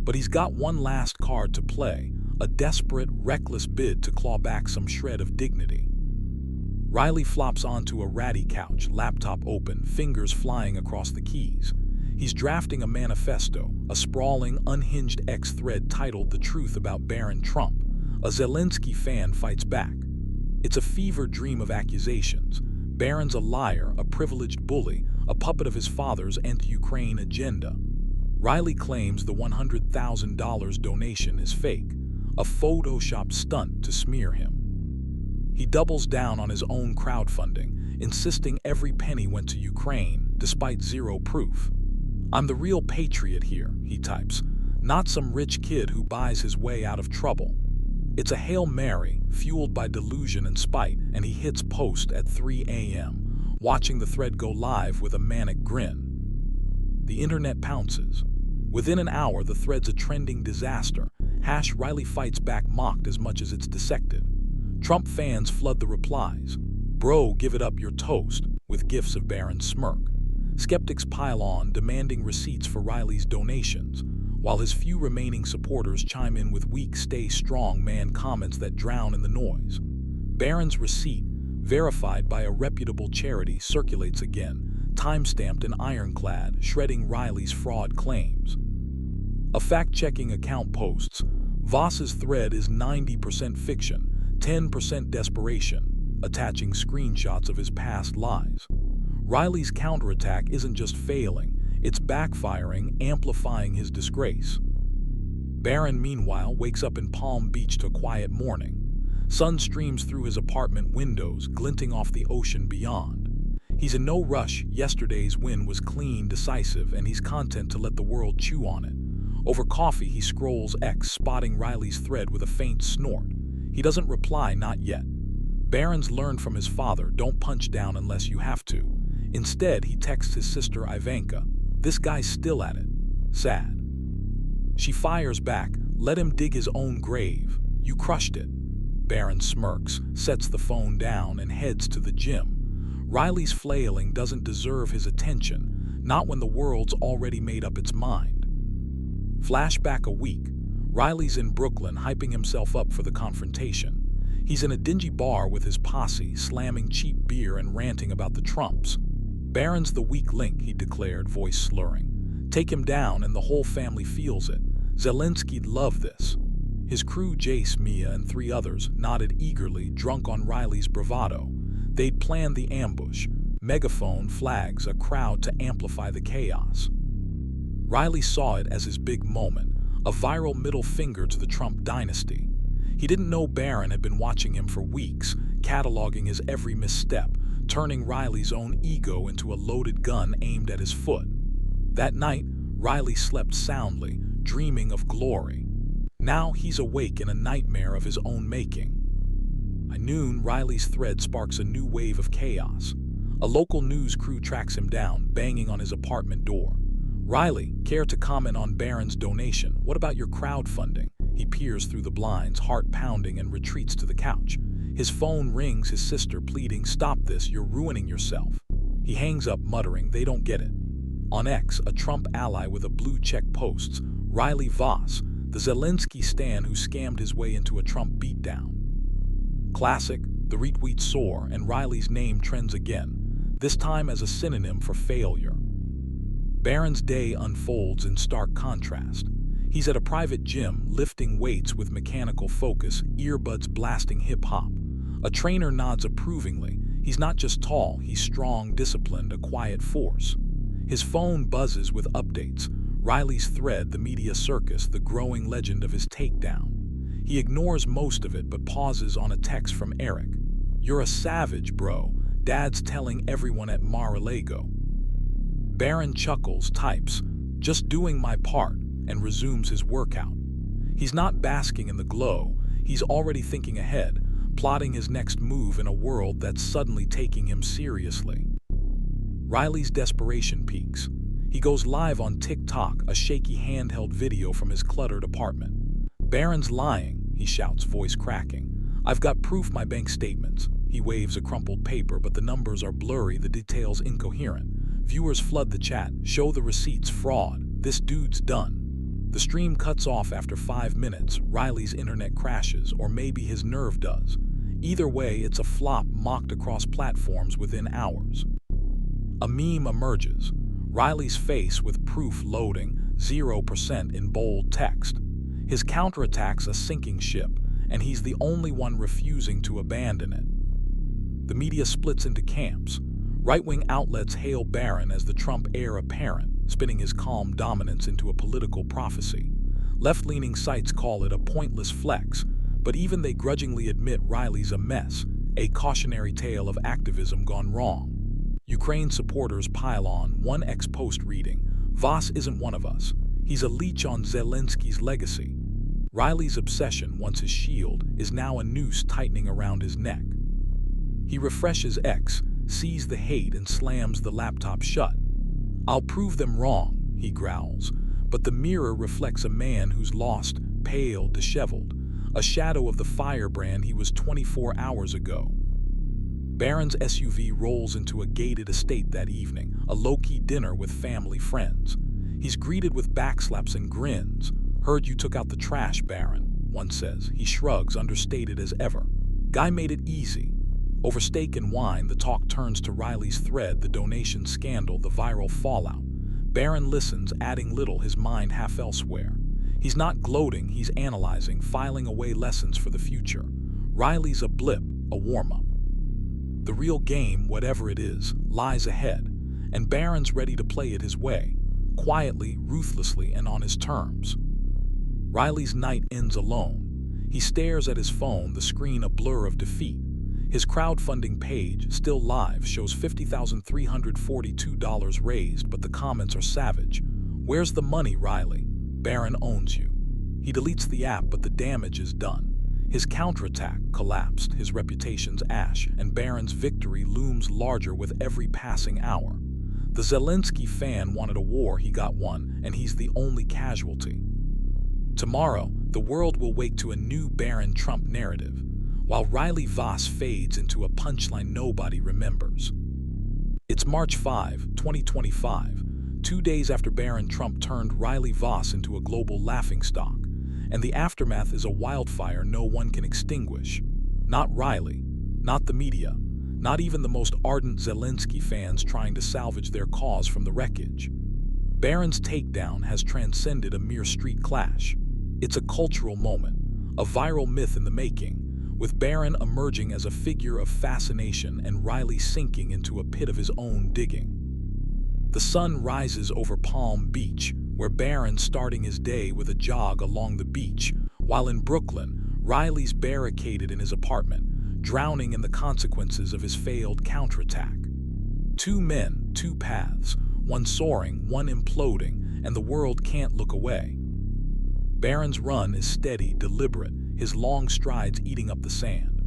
But he's got one last card to play, a desperate, reckless bid to claw back some shred of dignity. Riley flops onto a ratty couch, laptop open, fingers flying across the keys. He's drafting a manifesto, a sprawling, unhinged X-thread titled "The Truth About Barron Trump." A Zelensky fan fights back. It's a fever dream of accusations. Barron's a liar, a privileged bully, a puppet of his father's anti-Ukraine agenda. Riley claims the $100,000 donation is fake, a Photoshop stunt to smear him. He doubles down on his own crowdfunding, insisting every penny went to Ukraine, despite zero proof. "I'm the real patriot here," he types, "not some rich kid who buys his way out of trouble." It's a Hail Mary, fueled by delusion and spite, and he hits post at 3 a.m., watching the thread go live with a manic grin. The internet pounces. Within an hour, the thread's a trending disaster. #Riley fights back mocked as much as it's dissected. Trump fans flood the replies. "Bro, give it up, you're toast," with gifs of Barron's smirk. Skeptics pile on, demanding receipts for Riley's donations, while his few remaining supporters chime in with weak stay strong man comments that drown in the noise. Barron's receipt, verified by a reputable charity, circulates again, time-stamped and ironclad, shredding Riley's fraud claims. A fact-checking account posts, Voss's thread is 90% fiction, 10% desperation, attaching screenshots of his past lies. Riley's counterattack isn't just failing, it's backfiring, amplifying his disgrace. Barron, meanwhile, wakes up in Palm Beach to a quiet morning. Sun streams through his apartment windows, glinting off the ocean beyond. He's in no rush. Yesterday's win was clean, decisive, and he's content to let the world chew on it. Over coffee, he scrolls X, spotting Riley's thread with a faint snort. He doesn't reply, not yet. Barron's learned from his father, don't punch down unless you have to. Instead, he texts his sister Ivanka, "This guy's still at it. Sad." She fires back, "Let him dig his own grave. You crushed it." Barron smirks, sets the phone down, and heads to the gym. Riley's flailing doesn't deserve his attention, not when the world's already made up its mind. Flashback a week. Riley's in Brooklyn, hyping himself up for the confrontation. He's in a dingy bar with his posse, slamming cheap beer and ranting about the Trumps. "Barron's the weak link," he declared, voice slurring. "Take him down and the whole family feels it. Zelensky'd love this." His crew, Jace, Mia, and 3 others, nodded eagerly, drunk on Riley's bravado. They'd planned the ambush. Megaphone, flags, a crowd to amplify the chaos. Riley saw it as his big moment, a viral middle finger to the Trump dynasty. He didn't know Barron had been watching him for weeks, cataloging his every misstep, turning Riley's own ego into a loaded gun aimed at his foot. That night, Riley slept soundly, dreaming of glory. Now he's awake in a nightmare of his own making. By noon, Riley's thread sparks a new wave of chaos. A local news crew tracks him down, banging on his apartment door. "Riley, care to comment on Barron's donation? What about your crowdfunding?" He peers through the blinds, heart pounding, and retreats to the couch. His phone rings, his sister pleading, "Stop this, you're ruining yourself." He hangs up, muttering, "They don't get it." On X, a Trump ally with a blue check posts, "Riley Voss, the Zelensky stan who scammed his way into a Trump beatdown." Classic, the retweets soar, and Riley's name trends again, this time as a synonym for failure. Barron's day unfolds in stark contrast. He's at a private gym, lifting weights with mechanical focus, earbuds blasting hip-hop. A trainer nods approvingly. He's not just tall, he's strong, disciplined, a quiet force. His phone buzzes with updates. Riley's thread, the media circus, the growing legend of his takedown. He ignores most of it, but pauses on a text from Eric. "You're a savage, bro. Dad's telling everyone at Mar-a-Lago." Barron chuckles, types, "Just doing my part," and resumes his workout. He's not basking in the glow. He's already thinking ahead, plotting his next move in a world that's suddenly taking him seriously. Riley's desperation peaks. He goes live on TikTok, a shaky handheld video from his cluttered apartment. "Barron's lying," he shouts, voice cracking. "I've got proof, my bank statements." He waves a crumpled paper, but the numbers are blurry, the details incoherent. Viewers flood the chat, "Show the receipts, fraud. This dude's done." The stream cuts off after 5 minutes. Riley's internet crashes, or maybe his nerve does. Either way, it's a flop mocked across platforms within hours. A meme emerges. Riley's face with proof loading, 0% in bold text. His counterattack's a sinking ship, and he's the only one refusing to abandon it. The media splits into camps. Right-wing outlets hail Barron as the Trump heir apparent, spinning his calm dominance into a political prophecy. Left-leaning sites call it a pointless flex, but even they grudgingly admit Riley's a mess, a cautionary tale of activism gone wrong. Ukraine supporters pile on, one ex-post reading, "Voss isn't one of us. He's a leech on Zelensky's legacy." Riley's obsession, once his shield, is now a noose tightening around his neck. He refreshes X, sees the hate, and slams the laptop shut. "I'll prove them wrong," he growls, but the mirror reflects a man who's lost, pale, disheveled, a shadow of the firebrand he was 24 hours ago. Barron's SUV rolls into a gated estate that evening, a low-key dinner with family friends. He's greeted with backslaps and grins. "Heard you took out the trash, Barron," one says. He shrugs, understated as ever. Guy made it easy. Over steak and wine, the talk turns to Riley's thread, the donation scandal, the viral fallout. Barron listens, adding little, his mind half elsewhere. He's not gloating, he's analyzing, filing away lessons for the future. Riley's a blip, a warm-up. The real game, whatever it is, lies ahead, and Barron's ready to play it his way, quietly, ruthlessly, and on his terms. Riley's night ends alone. He stares at his phone, the screen a blur of defeat. His crowdfunding page, still live, shows $50,342 raised, but the comments are savage. "Where's the money, Riley? Barron owns you." He deletes the app, but the damage is done. His counterattack collapsed, his reputation's ash, and Barron's victory looms larger with every passing hour. The Zelensky fan wanted a war, he got one, and he's the only casualty. Tomorrow, the world will wake to a new Barron Trump narrative, while Riley Voss fades into a punchline nobody remembers. It's March 5, 2025, 2 days after Barron Trump turned Riley Voss into a global laughingstock, and the aftermath is a wildfire no one can extinguish. Not Riley, not the media, not even the most ardent Zelensky fans trying to salvage their cause from the wreckage. Barron's takedown has transcended a mere street clash. It's a cultural moment, a viral myth in the making, with Barron emerging as a figure of fascination and Riley sinking into a pit of his own digging. The sun rises over Palm Beach, where Barron's starting his day with a jog along the beach, while in Brooklyn, Riley's barricaded in his apartment, drowning in the consequences of his failed counterattack. Two men, two paths, one soaring, one imploding, and the world can't look away. Barron's run is steady, deliberate, his long strides eating up the sand.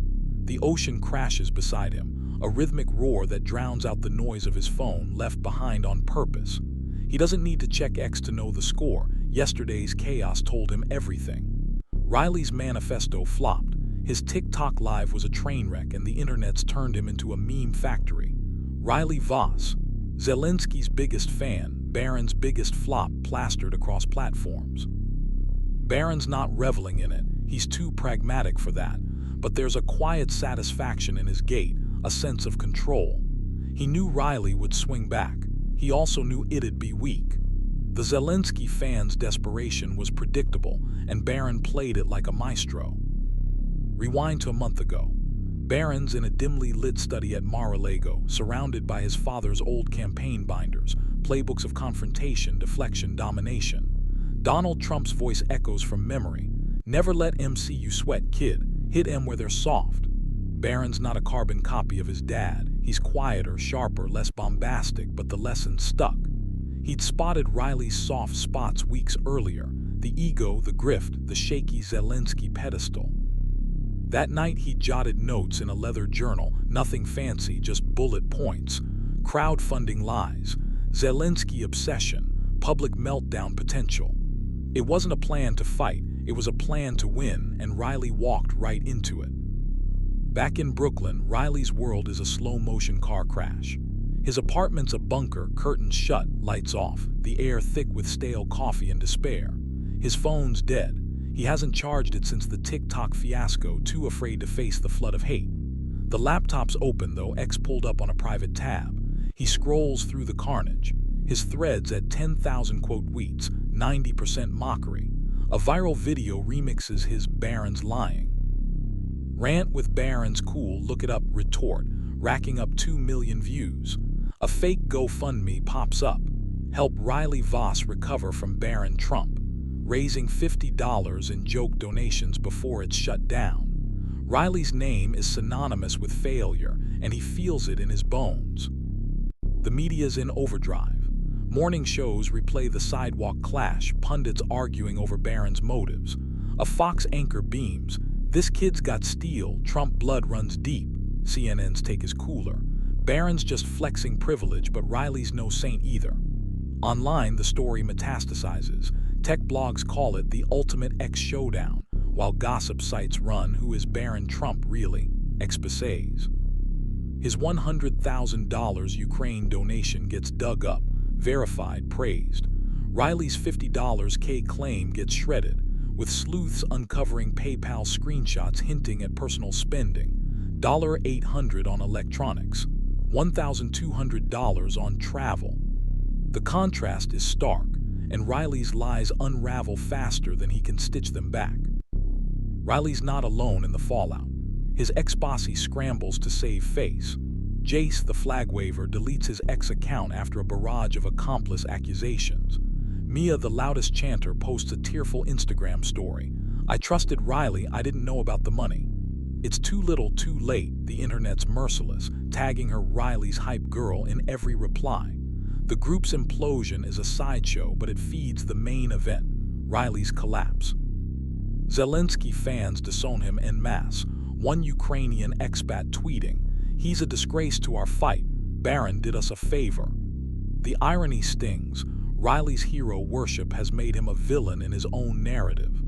The ocean crashes beside him, a rhythmic roar that drowns out the noise of his phone, left behind on purpose. He doesn't need to check X to know the score. Yesterday's chaos told him everything. Riley's manifesto flopped. His TikTok live was a train wreck, and the internet's turned him into a meme factory. Riley Voss, Zelensky's biggest fan, Barron's biggest flop, plastered across platforms. Barron's not reveling in it. He's too pragmatic for that. But there's a quiet satisfaction in his gait, a sense of control. He knew Riley would swing back. He also knew it'd be weak. The Zelensky fans' desperation was predictable, and Barron played it like a maestro. Rewind to a month ago. Barron's in a dimly lit study at Mar-a-Lago, surrounded by his father's old campaign binders, playbooks of confrontation, deflection, domination. Donald Trump's voice echoes from memory. "Never let M see you sweat, kid. Hit M where they're soft." Barron's not a carbon copy of his dad. He's quieter, sharper, less bombastic, but the lesson stuck. He'd spotted Riley's soft spots weeks earlier: the ego, the grift, the shaky Zelensky pedestal. That night he jotted notes in a leather journal, nothing fancy, just bullet points. Crowdfunding lies, Zelensky obsession, public meltdown potential. It wasn't a plan to fight, it was a plan to win, and Riley walked right into it. Back in Brooklyn, Riley's world is a slow-motion car crash. His apartment's a bunker, curtains shut, lights off, the air thick with stale coffee and despair. His phone's dead. He hasn't charged it since the TikTok fiasco, too afraid to face the flood of hate. The laptop's open, though, X pulled up on a private tab. He scrolls through the carnage. His threads at 10,000 quote tweets, 90% mockery. A viral video remixes his Barron's lying. Rant with Barron's cool, look it up, retort, racking up 2 million views. A fake GoFundMe pops up. Help Riley Voss recover from Barron Trump, raising $50 in joke donations before it's shut down. Riley's name is synonymous with failure, and he feels it in his bones. The media's in overdrive. Morning shows replay the sidewalk clash, pundits arguing over Barron's motives. A Fox anchor beams, "This kid's got steel, Trump blood runs deep." CNN's take is cooler. Barron's just flexing privilege, but Riley's no saint either. Online, the story metastasizes. Tech blogs call it the ultimate X showdown, while gossip sites run "Who is Barron Trump really?" exposés. His $100,000 Ukraine donation gets dug up, verified, praised. Riley's $50K claim gets shredded, with sleuths uncovering PayPal screenshots hinting at personal spending, $800 on electronics, $1,200 on travel. The contrast is stark, and Riley's lies unravel faster than he can stitch them back. Riley's not alone in the fallout. His ex-bossy scrambles to save face. Jace, the flag waver, deletes his ex-account after a barrage of accomplice accusations. Mia, the loudest chanter, posts a tearful Instagram story. I trusted Riley, I didn't know about the money. It's too little, too late, the internet's merciless, tagging her Riley's hype girl in every reply. The group's implosion is a sideshow, but it feeds the main event, Riley's collapse. Zelensky fans disown him en masse, one Ukrainian expat tweeting, "He's a disgrace to our fight. Barron did us a favor." The irony stings. Riley's hero worship has made him a villain in his own narrative.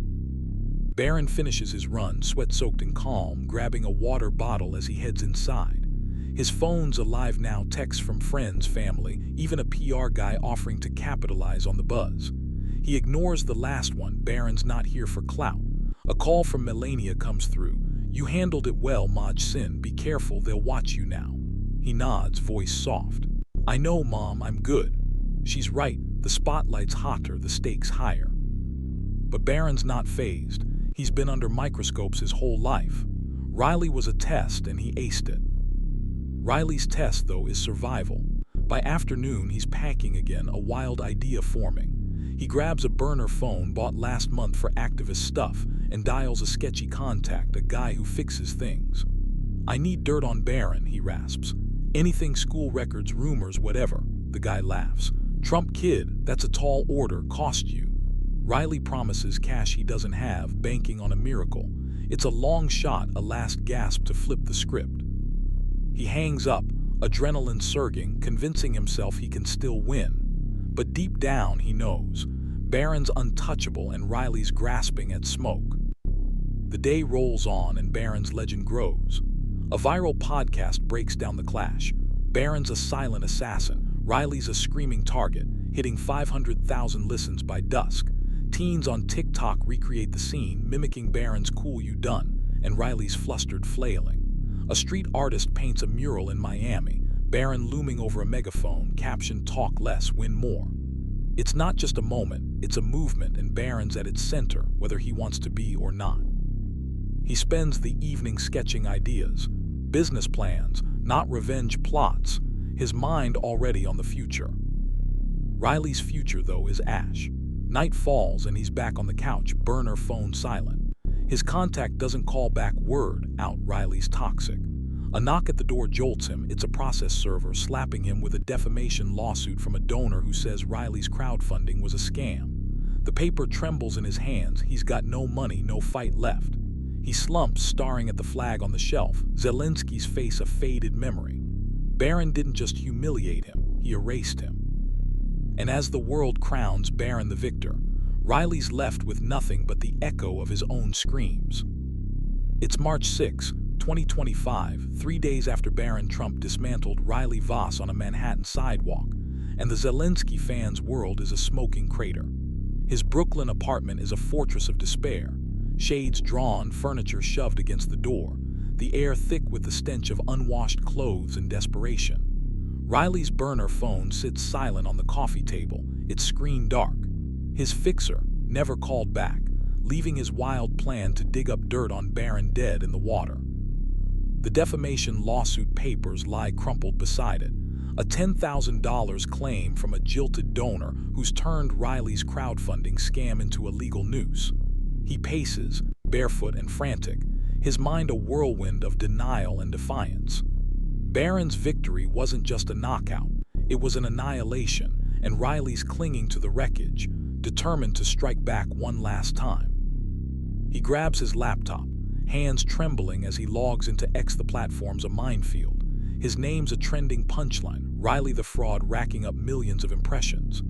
Barron finishes his run, sweat-soaked and calm, grabbing a water bottle as he heads inside. His phone's alive now, texts from friends, family, even a PR guy offering to capitalize on the buzz. He ignores the last one. Barron's not here for clout. A call from Melania comes through. "You handled it well, Maj Sin. Be careful, they'll watch you now." He nods, voice soft. "I know, Mom, I'm good." She's right. The spotlight's hotter, the stakes higher. But Barron's not fazed. He's been under microscopes his whole life. Riley was a test, and he aced it. Riley's test, though, is survival. By afternoon, he's packing again, a wild idea forming. He grabs a burner phone bought last month for activist stuff and dials a sketchy contact, a guy who fixes things. "I need dirt on Barron," he rasps. "Anything, school records, rumors, whatever." The guy laughs. "Trump kid, that's a tall order, cost you." Riley promises cash he doesn't have, banking on a miracle. It's a long shot, a last gasp to flip the script. He hangs up, adrenaline surging, convincing himself he can still win. But deep down, he knows. Barron's untouchable and Riley's grasping at smoke. The day rolls on and Barron's legend grows. A viral podcast breaks down the clash. Barron's a silent assassin. Riley's a screaming target, hitting 500,000 listens by dusk. Teens on TikTok recreate the scene, mimicking Barron's "cool you done," and Riley's flustered flailing. A street artist paints a mural in Miami, Barron looming over a megaphone, captioned "Talk less, win more." It's not just a moment, it's a movement, and Barron's at its center, whether he wants to be or not. He spends the evening sketching ideas, business plans, not revenge plots, his mind already on the future. Riley's future, though, is ash. Night falls and he's back on the couch, burner phone silent. His contact doesn't call back, word out, Riley's toxic. A knock at the door jolts him. It's a process server slapping him with a defamation lawsuit from a donor who says Riley's crowdfunding was a scam. The paper trembles in his hands. He's got no money, no fight left. He slumps, staring at the flag on the shelf, Zelensky's face a faded memory. Barron didn't just humiliate him, he erased him. And as the world crowns Barron the victor, Riley's left with nothing but the echo of his own screams. It's March 6, 2025, 3 days after Barron Trump dismantled Riley Voss on a Manhattan sidewalk, and the Zelensky fans' world is a smoking crater. His Brooklyn apartment is a fortress of despair, shades drawn, furniture shoved against the door, the air thick with the stench of unwashed clothes and desperation. Riley's burner phone sits silent on the coffee table, its screen dark. His fixer never called back, leaving his wild plan to dig up dirt on Barron dead in the water. The defamation lawsuit papers lie crumpled beside it, a $10,000 claim from a jilted donor who's turned Riley's crowdfunding scam into a legal noose. He paces, barefoot and frantic, his mind a whirlwind of denial and defiance. Barron's victory wasn't just a knockout, it was an annihilation, and Riley's clinging to the wreckage, determined to strike back one last time. He grabs his laptop, hands trembling as he logs into X. The platform's a minefield. His name's a trending punchline, Riley the fraud racking up millions of impressions.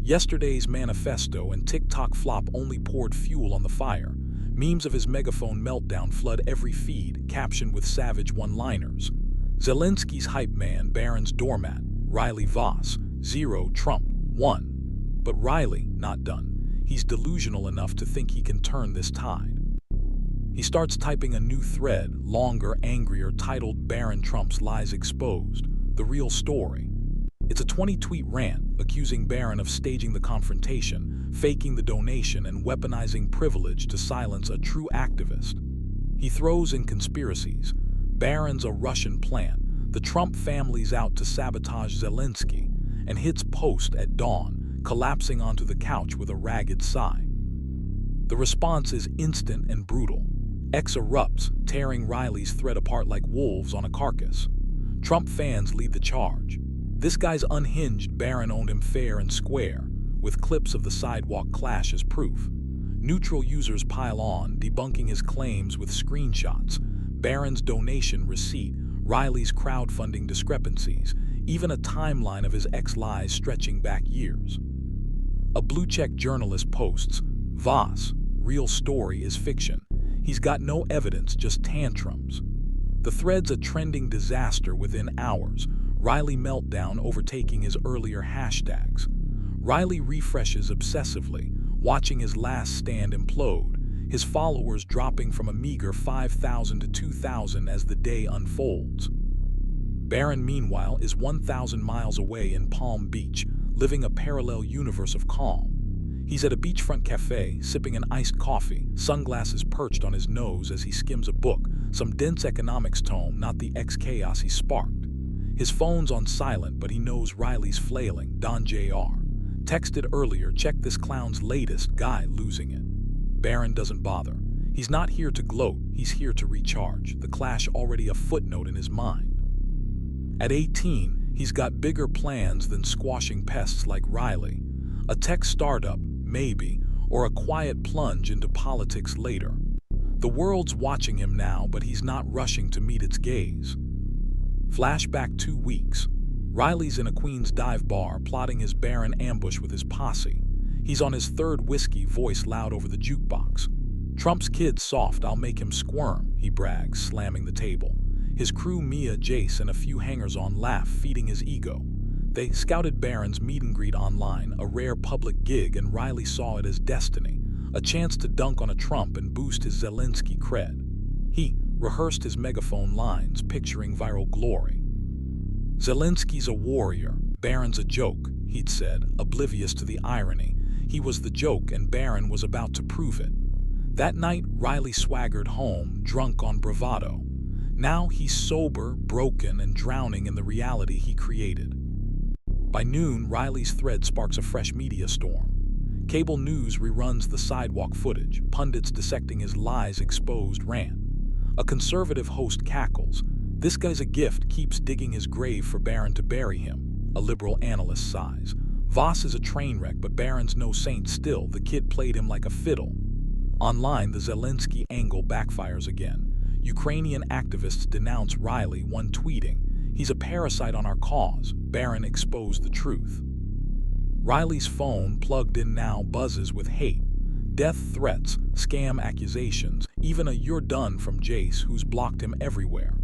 Yesterday's manifesto and TikTok flop only poured fuel on the fire. Memes of his megaphone meltdown flood every feed, captioned with savage one-liners. Zelensky's hype man, Barron's doormat, Riley Voss, 0, Trump, 1. But Riley, not done. He's delusional enough to think he can turn this tide. He starts typing a new thread, longer, angrier, titled Barron Trump's Lies Exposed, the real story. It's a 20-tweet rant accusing Barron of staging the confrontation, faking the donation, and weaponizing privilege to silence a true activist. He throws in conspiracies. Barron's a Russian plant, the Trump family's out to sabotage Zelensky, and hits post at dawn, collapsing onto the couch with a ragged sigh. The response is instant and brutal. X erupts, tearing Riley's thread apart like wolves on a carcass. Trump fans lead the charge. This guy's unhinged. Barron owned him fair and square, with clips of the sidewalk clash as proof. Neutral users pile on, debunking his claims with screenshots, Barron's donation receipt, Riley's crowdfunding discrepancies, even a timeline of his ex-lies stretching back years. A blue-check journalist posts, "Voss, real story is fiction. He's got no evidence, just tantrums." The thread's a trending disaster within hours, Riley meltdown overtaking his earlier hashtags. Riley refreshes obsessively, watching his last stand implode, his followers dropping from a meager 5,000 to 2,000 as the day unfolds. Barron, meanwhile, is 1,000 miles away in Palm Beach, living a parallel universe of calm. He's at a beachfront cafe, sipping an iced coffee, sunglasses perched on his nose as he skims a book, some dense economics tome, not the chaos he sparked. His phone's on silent, but he knows Riley's flailing. Don Jr. texted earlier, "Check this clown's latest, guy losing it." Barron doesn't bother. He's not here to gloat, he's here to recharge, the clash already a footnote in his mind. At 18, he's got bigger plans than squashing pests like Riley. A tech startup, maybe, or a quiet plunge into politics later. The world's watching him now, but he's not rushing to meet its gaze. Flashback 2 weeks. Riley's in a Queens dive bar plotting his Barron ambush with his posse. He's on his third whiskey, voice loud over the jukebox. "Trump's kid's soft, I'll make him squirm," he brags, slamming the table. His crew, Mia, Jace, and a few hangers-on laugh, feeding his ego. They scouted Barron's meet and greet online, a rare public gig, and Riley saw it as destiny, a chance to dunk on a Trump and boost his Zelensky cred. He rehearsed his megaphone lines, picturing viral glory. "Zelensky's a warrior, Barron's a joke," he'd said, oblivious to the irony. He was the joke, and Barron was about to prove it. That night, Riley swaggered home, drunk on bravado. Now he's sober, broken, and drowning in the reality he created. By noon, Riley's thread sparks a fresh media storm. Cable news reruns the sidewalk footage, pundits dissecting his lies exposed rant. A conservative host cackles. "This guy's a gift, keeps digging his grave for Barron to bury him." A liberal analyst sighs. "Voss is a train wreck, but Barron's no saint still. The kid played him like a fiddle." Online, the Zelensky angle backfires again. Ukrainian activists denounce Riley, one tweeting, "He's a parasite on our cause." Barron exposed the truth. Riley's phone, plugged in now, buzzes with hate. Death threats, scam accusations, even a "you're done" from Jace, who's blocked him everywhere.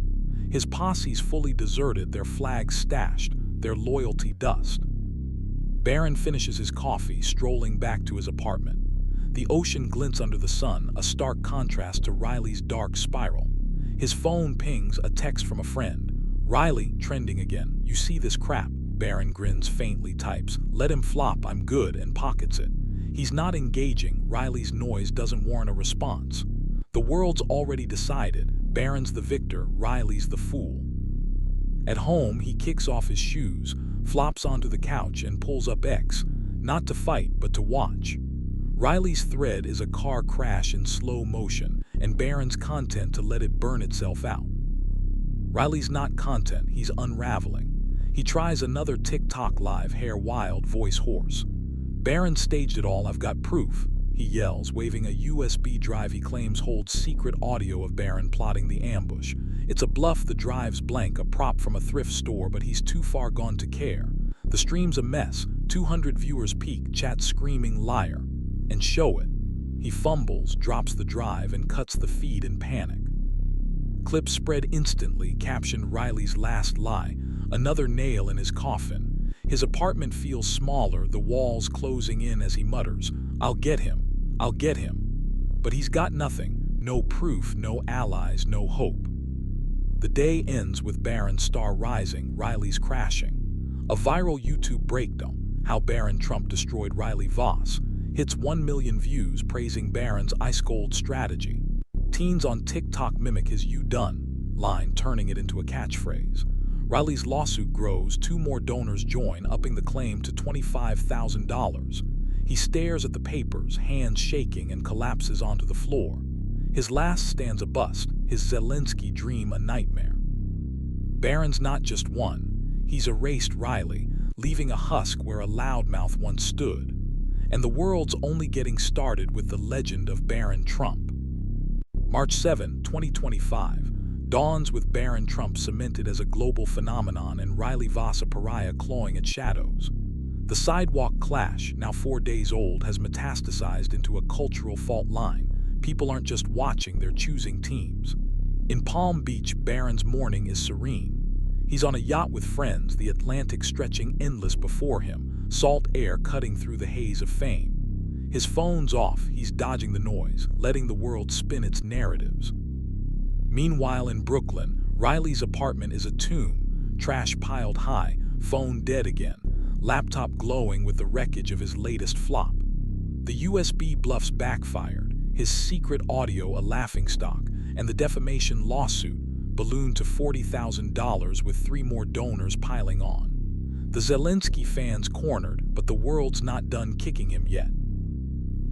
His posse's fully deserted, their flags stashed, their loyalty dust. Barron finishes his coffee, strolling back to his apartment. The ocean glints under the sun, a stark contrast to Riley's dark spiral. His phone pings, a text from a friend. "Riley, trending again. You see this crap?" Barron grins faintly, types, "Let him flop, I'm good," and pockets it. He's not engaging. Riley's noise doesn't warrant a response. The world's already decided. Barron's the victor, Riley's the fool. At home, he kicks off his shoes, flops onto the couch, and pulls up X, not to fight, but to watch. Riley's thread is a car crash in slow motion, and Barron's content to let it burn itself out. Riley's not content, he's unraveling. He tries another TikTok live, hair wild, voice hoarse. "Barron staged it all, I've got proof," he yells, waving a USB drive he claims holds secret audio of Barron plotting the ambush. It's a bluff, the drive's blank, a prop from a thrift store, but he's too far gone to care. The stream's a mess, 200 viewers peak, chat screaming "liar," and show it. He fumbles, drops the drive, and cuts the feed in panic. Clips spread instantly, captioned "Riley's last lie," another nail in his coffin. His apartment feels smaller, the walls closing in as he mutters, "I'll get him, I'll get him." But he's got nothing, no proof, no allies, no hope. The day ends with Barron's star rising, Riley's crashing. A viral YouTube breakdown, how Barron Trump destroyed Riley Voss, hits 1 million views praising Barron's ice-cold strategy. Teens on TikTok mimic his "you done" line, turning it into a catchphrase. Riley's lawsuit grows, 2 more donors join, upping the claim to $25,000. He stares at the papers, hands shaking, and collapses onto the floor. His last stanza bust, his Zelensky dream a nightmare. Barron's not just won, he's erased Riley, leaving a husk where a loudmouth once stood. And the world's only getting started with the legend of Barron Trump. March 7, 2025, dawns with Barron Trump cemented as a global phenomenon and Riley Voss a pariah clawing at shadows. The sidewalk clash, now 4 days old, has metastasized into a cultural fault line. People aren't just watching, they're choosing teams. In Palm Beach, Barron's morning is serene. He's on a yacht with friends, the Atlantic stretching endless before him, salt air cutting through the haze of fame. His phone's off, he's dodging the noise, letting the world spin its narratives. Meanwhile in Brooklyn, Riley's apartment is a tomb, trash piled high, phone dead again, laptop glowing with the wreckage of his latest flop. The USB bluffs backfired, his secret audio a laughingstock, and the defamation lawsuit ballooned to $40,000 with 3 more donors piling on. The Zelensky fans cornered, but the world's not done kicking him yet.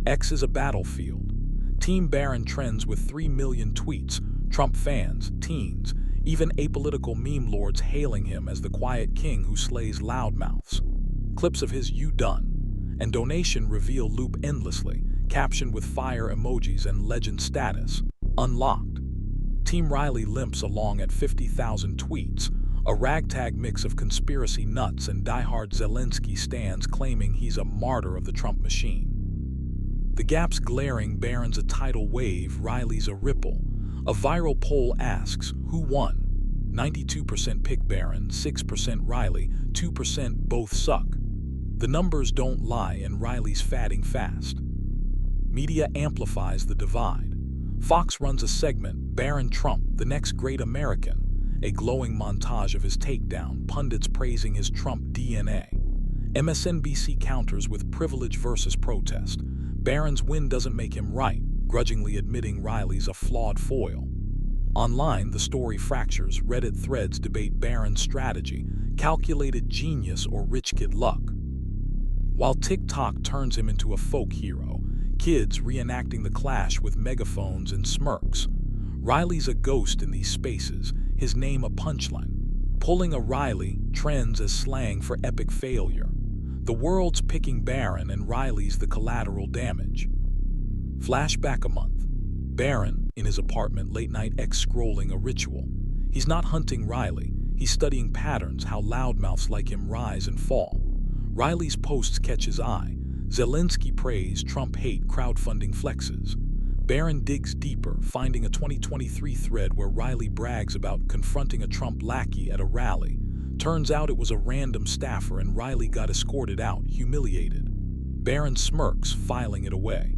X is a battlefield. Team Barron trends with 3 million tweets, Trump fans, teens, even apolitical meme lords hailing him as the quiet king who slays loudmouths. Clips of his "you done" and donation reveal loop endlessly, captioned with fire emojis and legend status, unlocked. Team Riley limps along at 50,000 tweets, a ragtag mix of conspiracy nuts and diehard Zelensky stans claiming he's a martyr of the Trump machine. The gap's glaring, Barron's a tidal wave, Riley's a ripple. A viral poll asks, who won? 92% pick Barron, 6% Riley, 2% both suck. The numbers don't lie and Riley's fatting fast. Media amplifies the divide. Fox runs a segment, Barron Trump, the next great American, a glowing montage of his takedown, pundits praising his Trump DNA. MSNBC counters with privilege versus protest. Barron's win doesn't make him right, grudgingly admitting Riley's a flawed foil. Online, the story fractures, Reddit threads debate Barron's strategy, calculated genius or rich kid luck. While TikTok turns him into a folk hero, kids reenacting the clash with megaphones and smirks. Riley's a ghost in these spaces, his name a punchline. Pulling a Riley trends as slang for epic failure. The world's picking Barron and Riley's the collateral damage. Flashback a month. Barron, in his apartment, late night X-scrolling a ritual. He's not hunting Riley, he's studying patterns, how loudmouths like him rise and fall. Riley's posts catch his eye. Zelensky praise, Trump hate, crowdfunding flexes. Barron digs deeper, finding a 2023 thread where Riley brags about confronting a Trump lackey at a rally. Turns out it was a random staffer and Riley got escorted out, humiliated. Barron smirks, filing it away.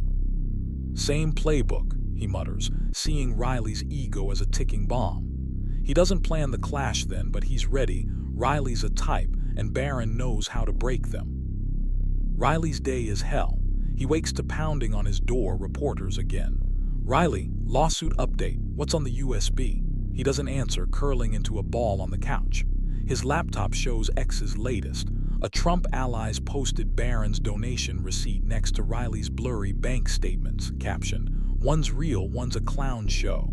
Same playbook, he mutters, seeing Riley's ego as a ticking bomb. He doesn't plan the clash then, but he's ready. Riley's a type, and Barron knows how to break them. Riley's day is hell. He wakes to pounding on his door, reporters again. Riley, lawsuit update, what's on the USB? He doesn't answer, curling into a ball on the couch. His laptop shows X's latest. A Trump allies posted Barron's donation receipt next to Riley's blurry bank statements, captioned, "One's real, one's a clown show."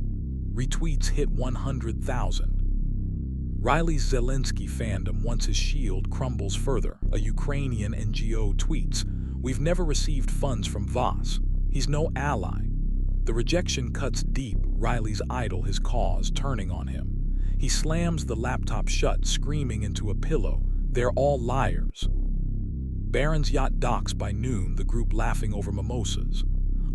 Retweets hit 100,000. Riley's Zelensky fandom, once his shield, crumbles further. A Ukrainian NGO tweets, "We've never received funds from Voss. He's no ally." The rejection cuts deep, Riley's idol, his cause, turning on him. He slams the laptop shut, screaming into a pillow, "They're all liars." Barron's yacht docks by noon, the group laughing over mimosas.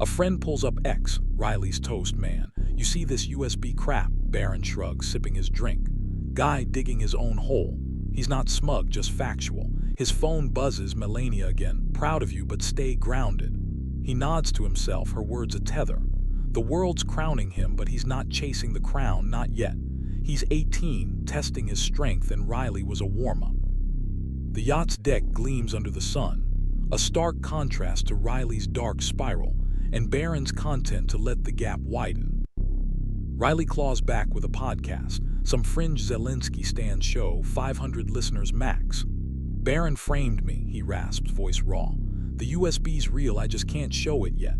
A friend pulls up X, Riley's toast man. "You see this USB crap?" Barron shrugs, sipping his drink. Guy digging his own hole. He's not smug, just factual. His phone buzzes. Melania again. Proud of you, but stay grounded. He nods to himself, her words a tether. The world's crowning him, but he's not chasing the crown, not yet. He's 18, testing his strength, and Riley was a warm-up. The yacht's deck gleams under the sun, a stark contrast to Riley's dark spiral, and Barron's content to let the gap widen. Riley claws back with a podcast, some fringe Zelensky stand show, 500 listeners max. Barron framed me, he rasps, voice raw. The USB's real, I just can't show it yet.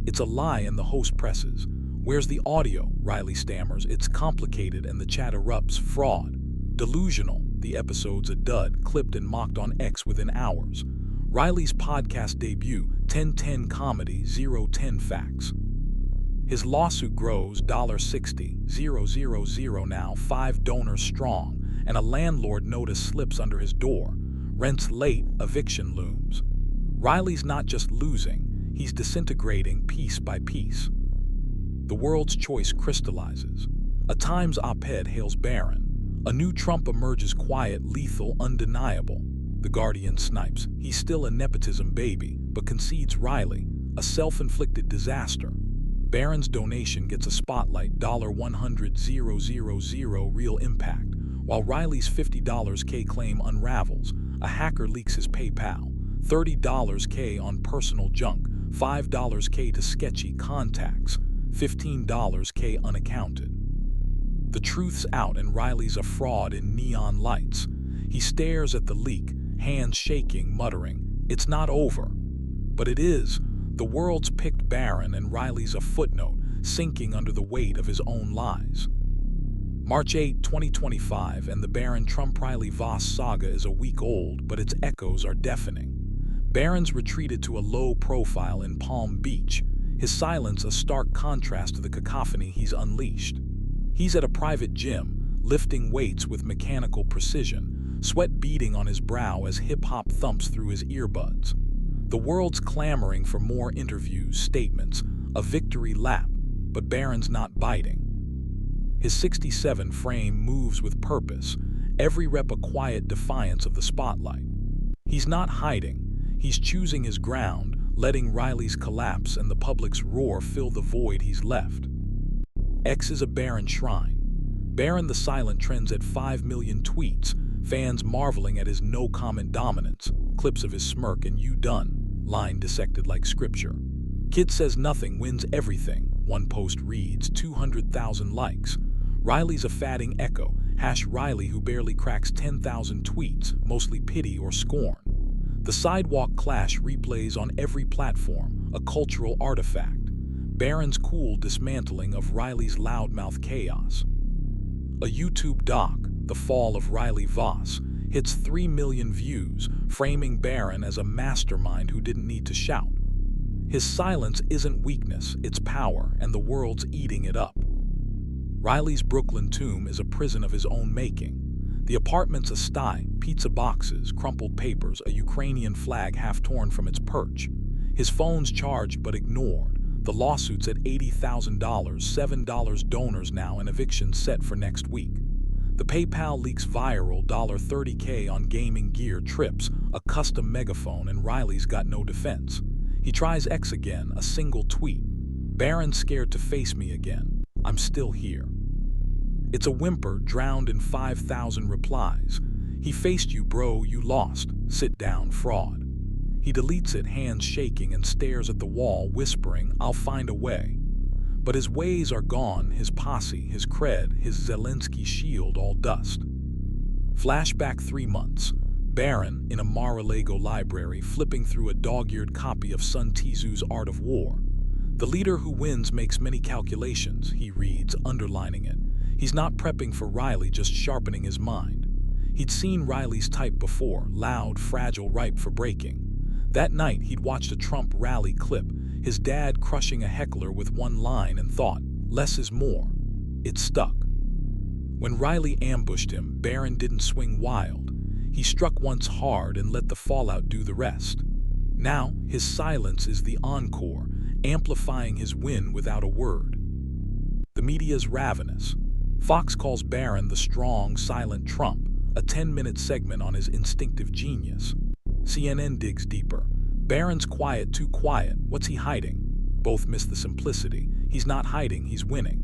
It's a lie, and the host presses. Where's the audio? Riley stammers. It's complicated, and the chat erupts. Fraud. Delusional. The episode's a dud, clipped and mocked on X within hours. Riley's podcast debut, 10-10 comedy, 0-10 facts. His lawsuit grows, $60,000 now, 5 donors strong, and a landlord notice slips under his door. Rent's late, eviction looms. Riley's not just losing, he's disintegrating piece by piece. The world's choice crystallizes. A Times op-ed hails Barron. A new Trump emerges quiet, lethal, undeniable. The Guardian snipes. He's still a nepotism baby, but concedes Riley, a self-inflicted disaster. Barron's donation gets a spotlight, $100,000 real impact, while Riley's $50K claim unravels. A hacker leaks his PayPal, $30K on personal junk, $5K to sketchy contacts, $15K unaccounted. The truth's out, and Riley's a fraud in neon lights. He stares at the leak, hands shaking, muttering, "It's not over." But it is. The world's picked Barron, and Riley's a footnote, sinking under the weight of his own lies. March 8, 2025, and the Barron-Trump-Riley-Voss saga is a week old, but its echoes are deafening. Barron's retreated to a low profile in Palm Beach, his silence a stark contrast to the cacophony he's unleashed. He's at a private gym, lifting weights with mechanical precision, sweat beading on his brow as hip-hop thumps through his earbuds. The world's clamoring for more interviews, statements, a victory lap, but Barron's not biting. His 67 frame moves with purpose, every rep a quiet defiance of the spotlight. He's not hiding, he's choosing his ground, letting Riley's collapse and the public's roar fill the void he's left. X is a Barron shrine. Barron the Silent trends at 5 million tweets, fans marveling at his no-comment dominance, clips of his smirk and "you done" line dissected like scripture. Kid says nothing wins everything, one post reads, 200,000 likes. Riley's a fatting echo, #Riley who barely cracks 10,000 tweets, mostly pity or scorn. The sidewalk clash replays on every platform, a cultural artifact. Barron's cool dismantling of Riley's loudmouth chaos. A YouTube doc, The Fall of Riley-Voss, hits 3 million views, framing Barron as a mastermind who didn't need to shout. His silence isn't weakness, it's power, and the world's eating it up. Riley's Brooklyn tomb is a prison of his own making. The apartment's a sty, pizza boxes, crumpled papers, a Ukrainian flag half torn from its perch. His phone's charged but ignored. The lawsuit's at $80,000, $7 donors now, and eviction set for next week. The PayPal leaks viral, $30K on gaming gear, trips, a custom megaphone, and Riley's got no defense. He tries X again, a single tweet. Barron's scared to face me again. I'm still here. It's a whimper drowned in 5,000 replies. He faced you, bro, you lost. Sit down, fraud. He deletes it, hands shaking, and stares at the wall, whispering, I'll find a way. But his ways are gone, his posse, his cred, his Zelensky shield, all dust. Flashback 3 months. Barron, in a Mar-a-Lago library, flipping through a dog-eared copy of Sun Tzu's Art of War. The leader who wins makes many calculations, he reads, underlining it. He's not prepping for Riley, just sharpening his mind. He'd seen Riley's type before, loud, fragile, ripe for breaking. That night, he'd watched a Trump rally clip, his dad crushing a heckler with one line, and thought, less is more. It stuck. When Riley ambushed him, Barron didn't swing wild. He struck once hard and let the fallout do the rest. Now, his silence is the encore, amplifying his win without a word. The media's ravenous. Fox calls Barron the strong, silent Trump, a 10-minute segment on his instinctive genius. CNN digs deeper. Barron's quiet, too quiet. What's he hiding? Both miss the simplicity. He's not hiding, he's winning.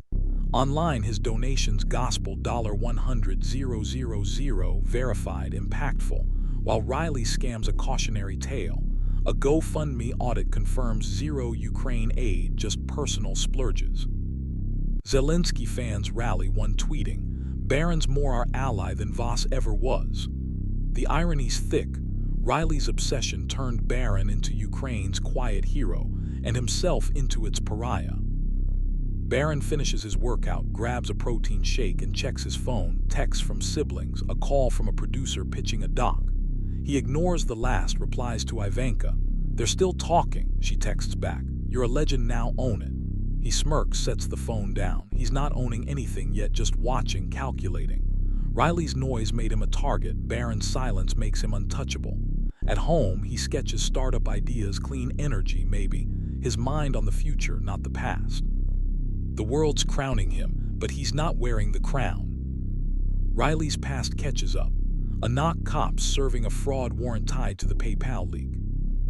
Online, his donations gospel $100,000 verified, impactful, while Riley scams a cautionary tale. A GoFundMe audit confirms zero Ukraine aid, just personal splurges. Zelensky fans rally, one tweeting, "Barron's more our ally than Voss ever was." The irony's thick. Riley's obsession turned Barron into Ukraine's quiet hero and himself into its pariah. Barron finishes his workout, grabs a protein shake and checks his phone, texts from siblings, a call from a producer pitching a doc. He ignores the last, replies to Ivanka. "They're still talking," she texts back. "You're a legend now, own it." He smirks, sets the phone down. He's not owning anything yet, just watching, calculating. Riley's noise made him a target. Barron's silence makes him untouchable. At home, he sketches startup ideas, clean energy maybe, his mind on the future, not the past. The world's crowning him, but he's not wearing the crown. Riley's past catches up. A knock, cops serving a fraud warrant tied to the PayPal leak.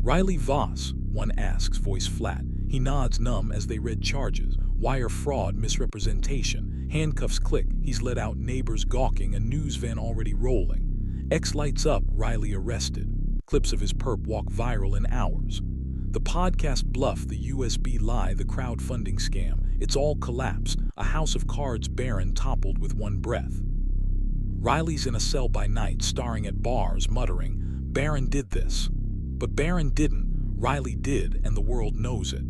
"Riley Voss?" one asks, voice flat. He nods, numb, as they read charges. Wire fraud, misrepresentation. Handcuffs click. He's let out, neighbors gawking, a news van already rolling. X lights up, Riley arrested. Clips of his perp walk viral in hours. The podcast bluff, the USB lie, the crowdfunding scam. It's all collapsed. A house of cards Barron toppled with one breath. Riley's in a cell by night, staring at bars, muttering, "Barron did this." But Barron didn't. Riley did, and the world knows it.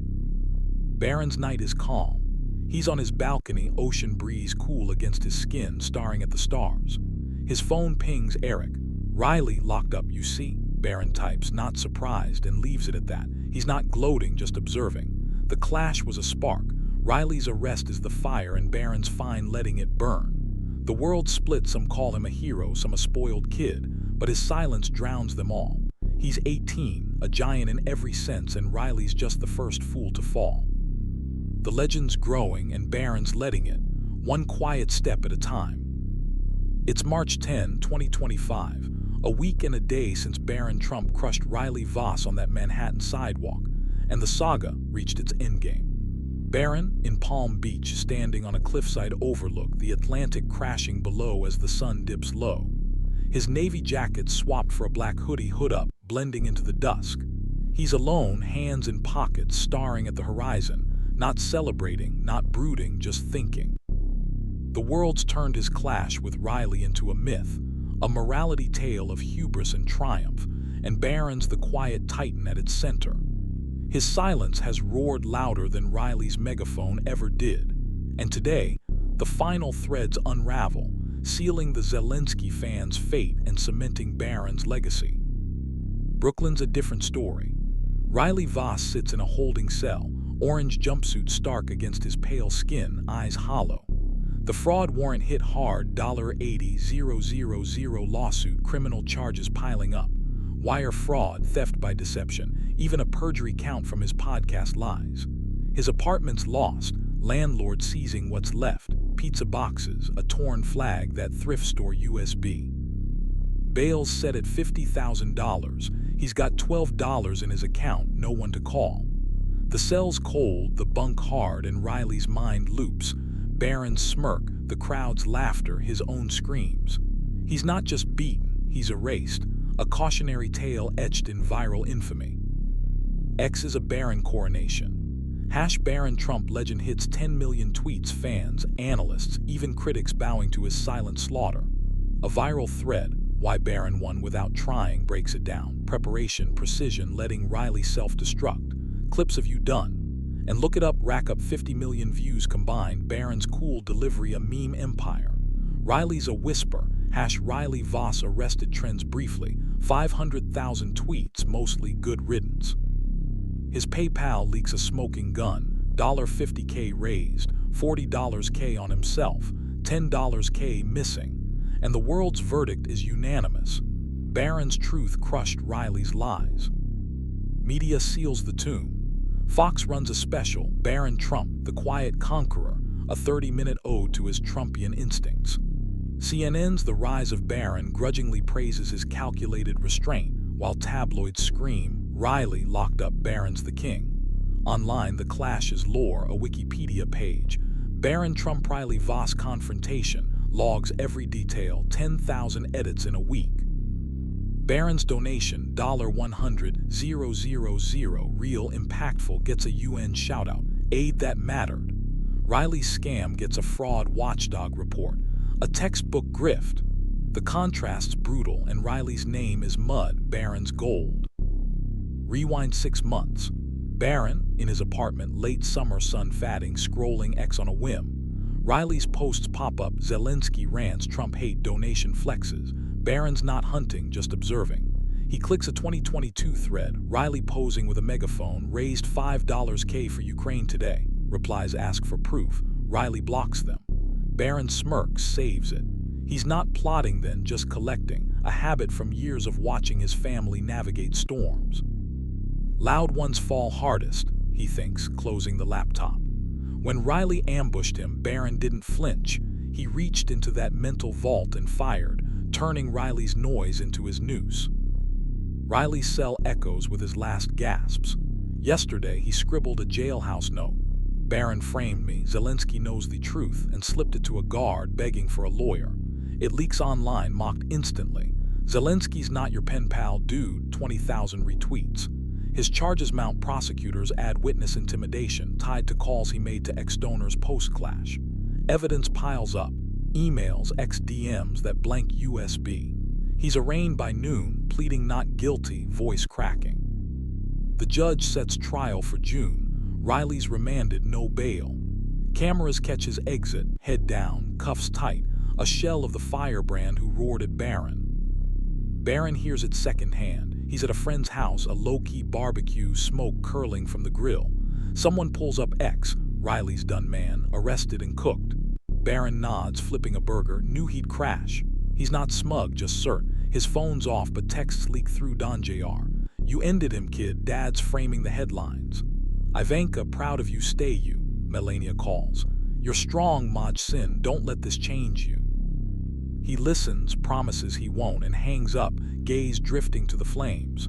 Barron's night is calm. He's on his balcony, ocean breeze cool against his skin, staring at the stars. His phone pings Eric. "Riley locked up, you see?" Barron types, not surprised, and leaves it at that. He's not gloating, just observing. The clash was a spark. Riley's arrest is the fire, and Barron's fine letting it burn. The world split, some call him a hero, some a spoiled kid, but his silence drowns them all. He's 18, a giant in every sense, and Riley's just the first fool to fall. The legend's growing, and Barron's letting it, one quiet step at a time. It's March 10, 2025, a week and a day since Barron Trump crushed Riley Voss on that Manhattan sidewalk, and the saga reached its endgame. Barron, in Palm Beach, standing on a cliffside overlook, the Atlantic crashing below as the sun dips low. His navy jacket swapped for a black hoodie, hood up, blending into the dusk. He's alone, hands in pockets, staring at the horizon, not celebrating, not brooding, just thinking. The world's turned his clash with Riley into a myth, a morality tale of hubris and triumph, and Barron's the quiet titan at its center. His silence has roared louder than Riley's megaphone ever did, and today, the final threads unravel, sealing the Zelensky fans' fate and cementing Barron's legacy. Brooklyn's a different story. Riley Voss sits in a holding cell, orange jumpsuit stark against his pale skin, eyes hollow. The fraud warrant hit hard, $80,000 lawsuit, criminal charges piling up. Wire fraud, theft by deception, even a perjury count from his podcast lies. His apartment's lost, landlord seizing what's left, pizza boxes, a torn flag, that thrift store USB. Bail's set at $50,000. He's got $12 in his account, no one to call. The cell's cold, the bunk hard, and Riley's mind loops. Barron's smirk, the crowd's laughter, his own screams. He's not just beaten, he's erased, a cautionary tale etched in viral infamy. X is a Barron coronation. #Barron Trump legend hits 10 million tweets, fans, analysts, even critics bowing to his silent slaughter. A viral thread, why Barron won without trying, breaks it down. Preparation, precision, letting Riley self-destruct. Clips of you done. And look it up, rack up 50 million views combined. Barron's cool delivery, a meme empire. Riley's a whisper. #Riley Voss arrested trends briefly. 500,000 tweets, mostly good riddance. His PayPal leaks a smoking gun. $50K raised, $40K on himself, $10K missing. And the world's verdict is unanimous. Barron's truth crushed Riley's lies. Media seals the tomb. Fox runs a special, Barron Trump, the Quiet Conqueror, a 30-minute ode to his Trumpian instincts. CNN's The Rise of Barron grudgingly praises his calculated restraint, while tabloids scream, Riley locked up Barron's the king. Online, the clash is lore, a Wikipedia page. Barron-Trump-Riley Voss confrontation logs every detail, 10,000 edits in a week. Barron's donation, $100,000, real impactful, gets a UN shoutout, aid that mattered. Riley's scam gets a fraud watchdog report, a textbook grift. The contrast's brutal, and Riley's name is mud, Barron's gold. Rewind 6 months. Barron, in his apartment, late summer sun fatting, scrolling X on a whim. Riley's posts pop up, Zelensky rants, Trump hate, donation flexes. Barron's not hunting, just observing. He clicks a 2022 thread, Riley posing with a megaphone, raised $5K for Ukraine today. Replies ask for proof. Riley blocks them. Barron smirks, saves it. He's not plotting then, just collecting, a habit from years of watching his family navigate storms. Loud ones fall hardest, he thinks, closing the laptop. When Riley ambushed him, Barron didn't flinch. He reached into that mental vault and fired, turning Riley's noise into his noose. Riley's cell echoes with his last gasps. Yesterday, he scribbled a jailhouse note. Barron framed me, Zelensky knows the truth, and slipped it to a guard begging for a lawyer. It leaks online, mocked instantly. Zelensky's not your pen pal dude, 20,000 retweets. His charges mount, prosecutors add witness intimidation tied to calls he made to ex-donors post-clash. Evidence piles up, emails, ex-DMs that blank USB. He's arraigned by noon, pleading not guilty, voice cracking. The judge sets trial for June. Riley's remanded, no bail. Cameras catch his exit, head down, cuffs tight, a shell of the firebrand who roared at Barron. Barron hears it secondhand. He's at a friend's house, a low-key barbecue, smoke curling from the grill. Someone pulls up X, Riley's done man, arrested and cooked. Barron nods, flipping a burger, knew he'd crash. He's not smug, just cert. His phone's off, but texts leak through Don Jr. You ended him, kid, dad's framing the headlines. Ivanka, proud of you, stay you, Melania calls. You're strong, Maj Sin, don't let this change you. He listens, promises he won't, and hangs up, gaze drifting to the flames.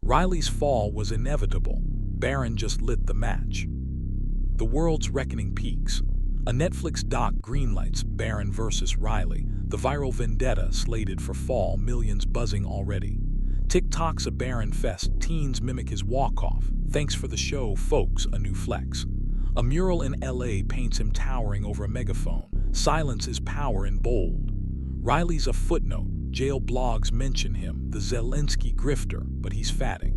Riley's fall was inevitable. Barron just lit the match. The world's reckoning peaks. A Netflix doc greenlights Barron versus Riley, the viral vendetta slated for fall, millions buzzing already. TikTok's a Barron fest, teens mimic his walk-off. Thanks for the show, folks, a new flex. A mural in LA paints him towering over a megaphone. Silence is power in bold. Riley's a footnote. Jail blogs mention him, the Zelensky grifter, but he's fatting.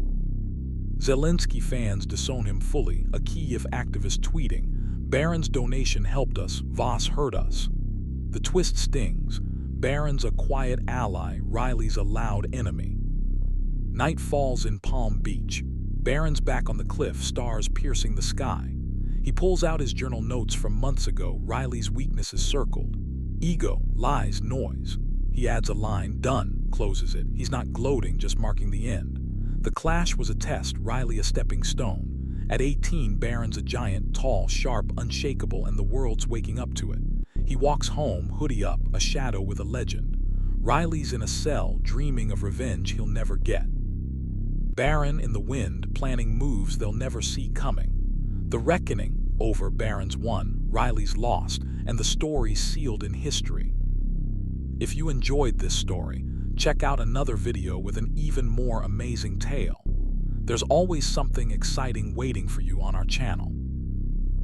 Zelensky fans disown him fully, a Kyiv activist tweeting, Barron's donation helped us, Voss hurt us. The twist stings. Barron's a quiet ally, Riley's a loud enemy. Night falls in Palm Beach. Barron's back on the cliff, stars piercing the sky. He pulls out his journal notes from months ago, Riley's weakness is circled. Ego, lies, noise. He adds a line, done, closes it. He's not gloating, just marking the end. The clash was a test, Riley a stepping stone. At 18, Barron's a giant, tall, sharp, unshakable, and the world's waking up to it. He walks home, hoodie up, a shadow with a legend. Riley's in a cell, dreaming of revenge he'll never get. Barron in the wind, planning moves they'll never see coming. The reckoning, over, Barron's won, Riley's lost, and the story's sealed in history. If you enjoyed this story, check out another video with an even more amazing tale. There's always something exciting waiting for you on our channel.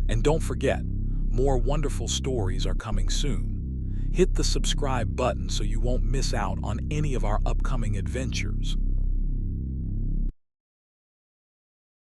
And don't forget, more wonderful stories are coming soon. Hit the subscribe button so you won't miss out on any of our upcoming adventures.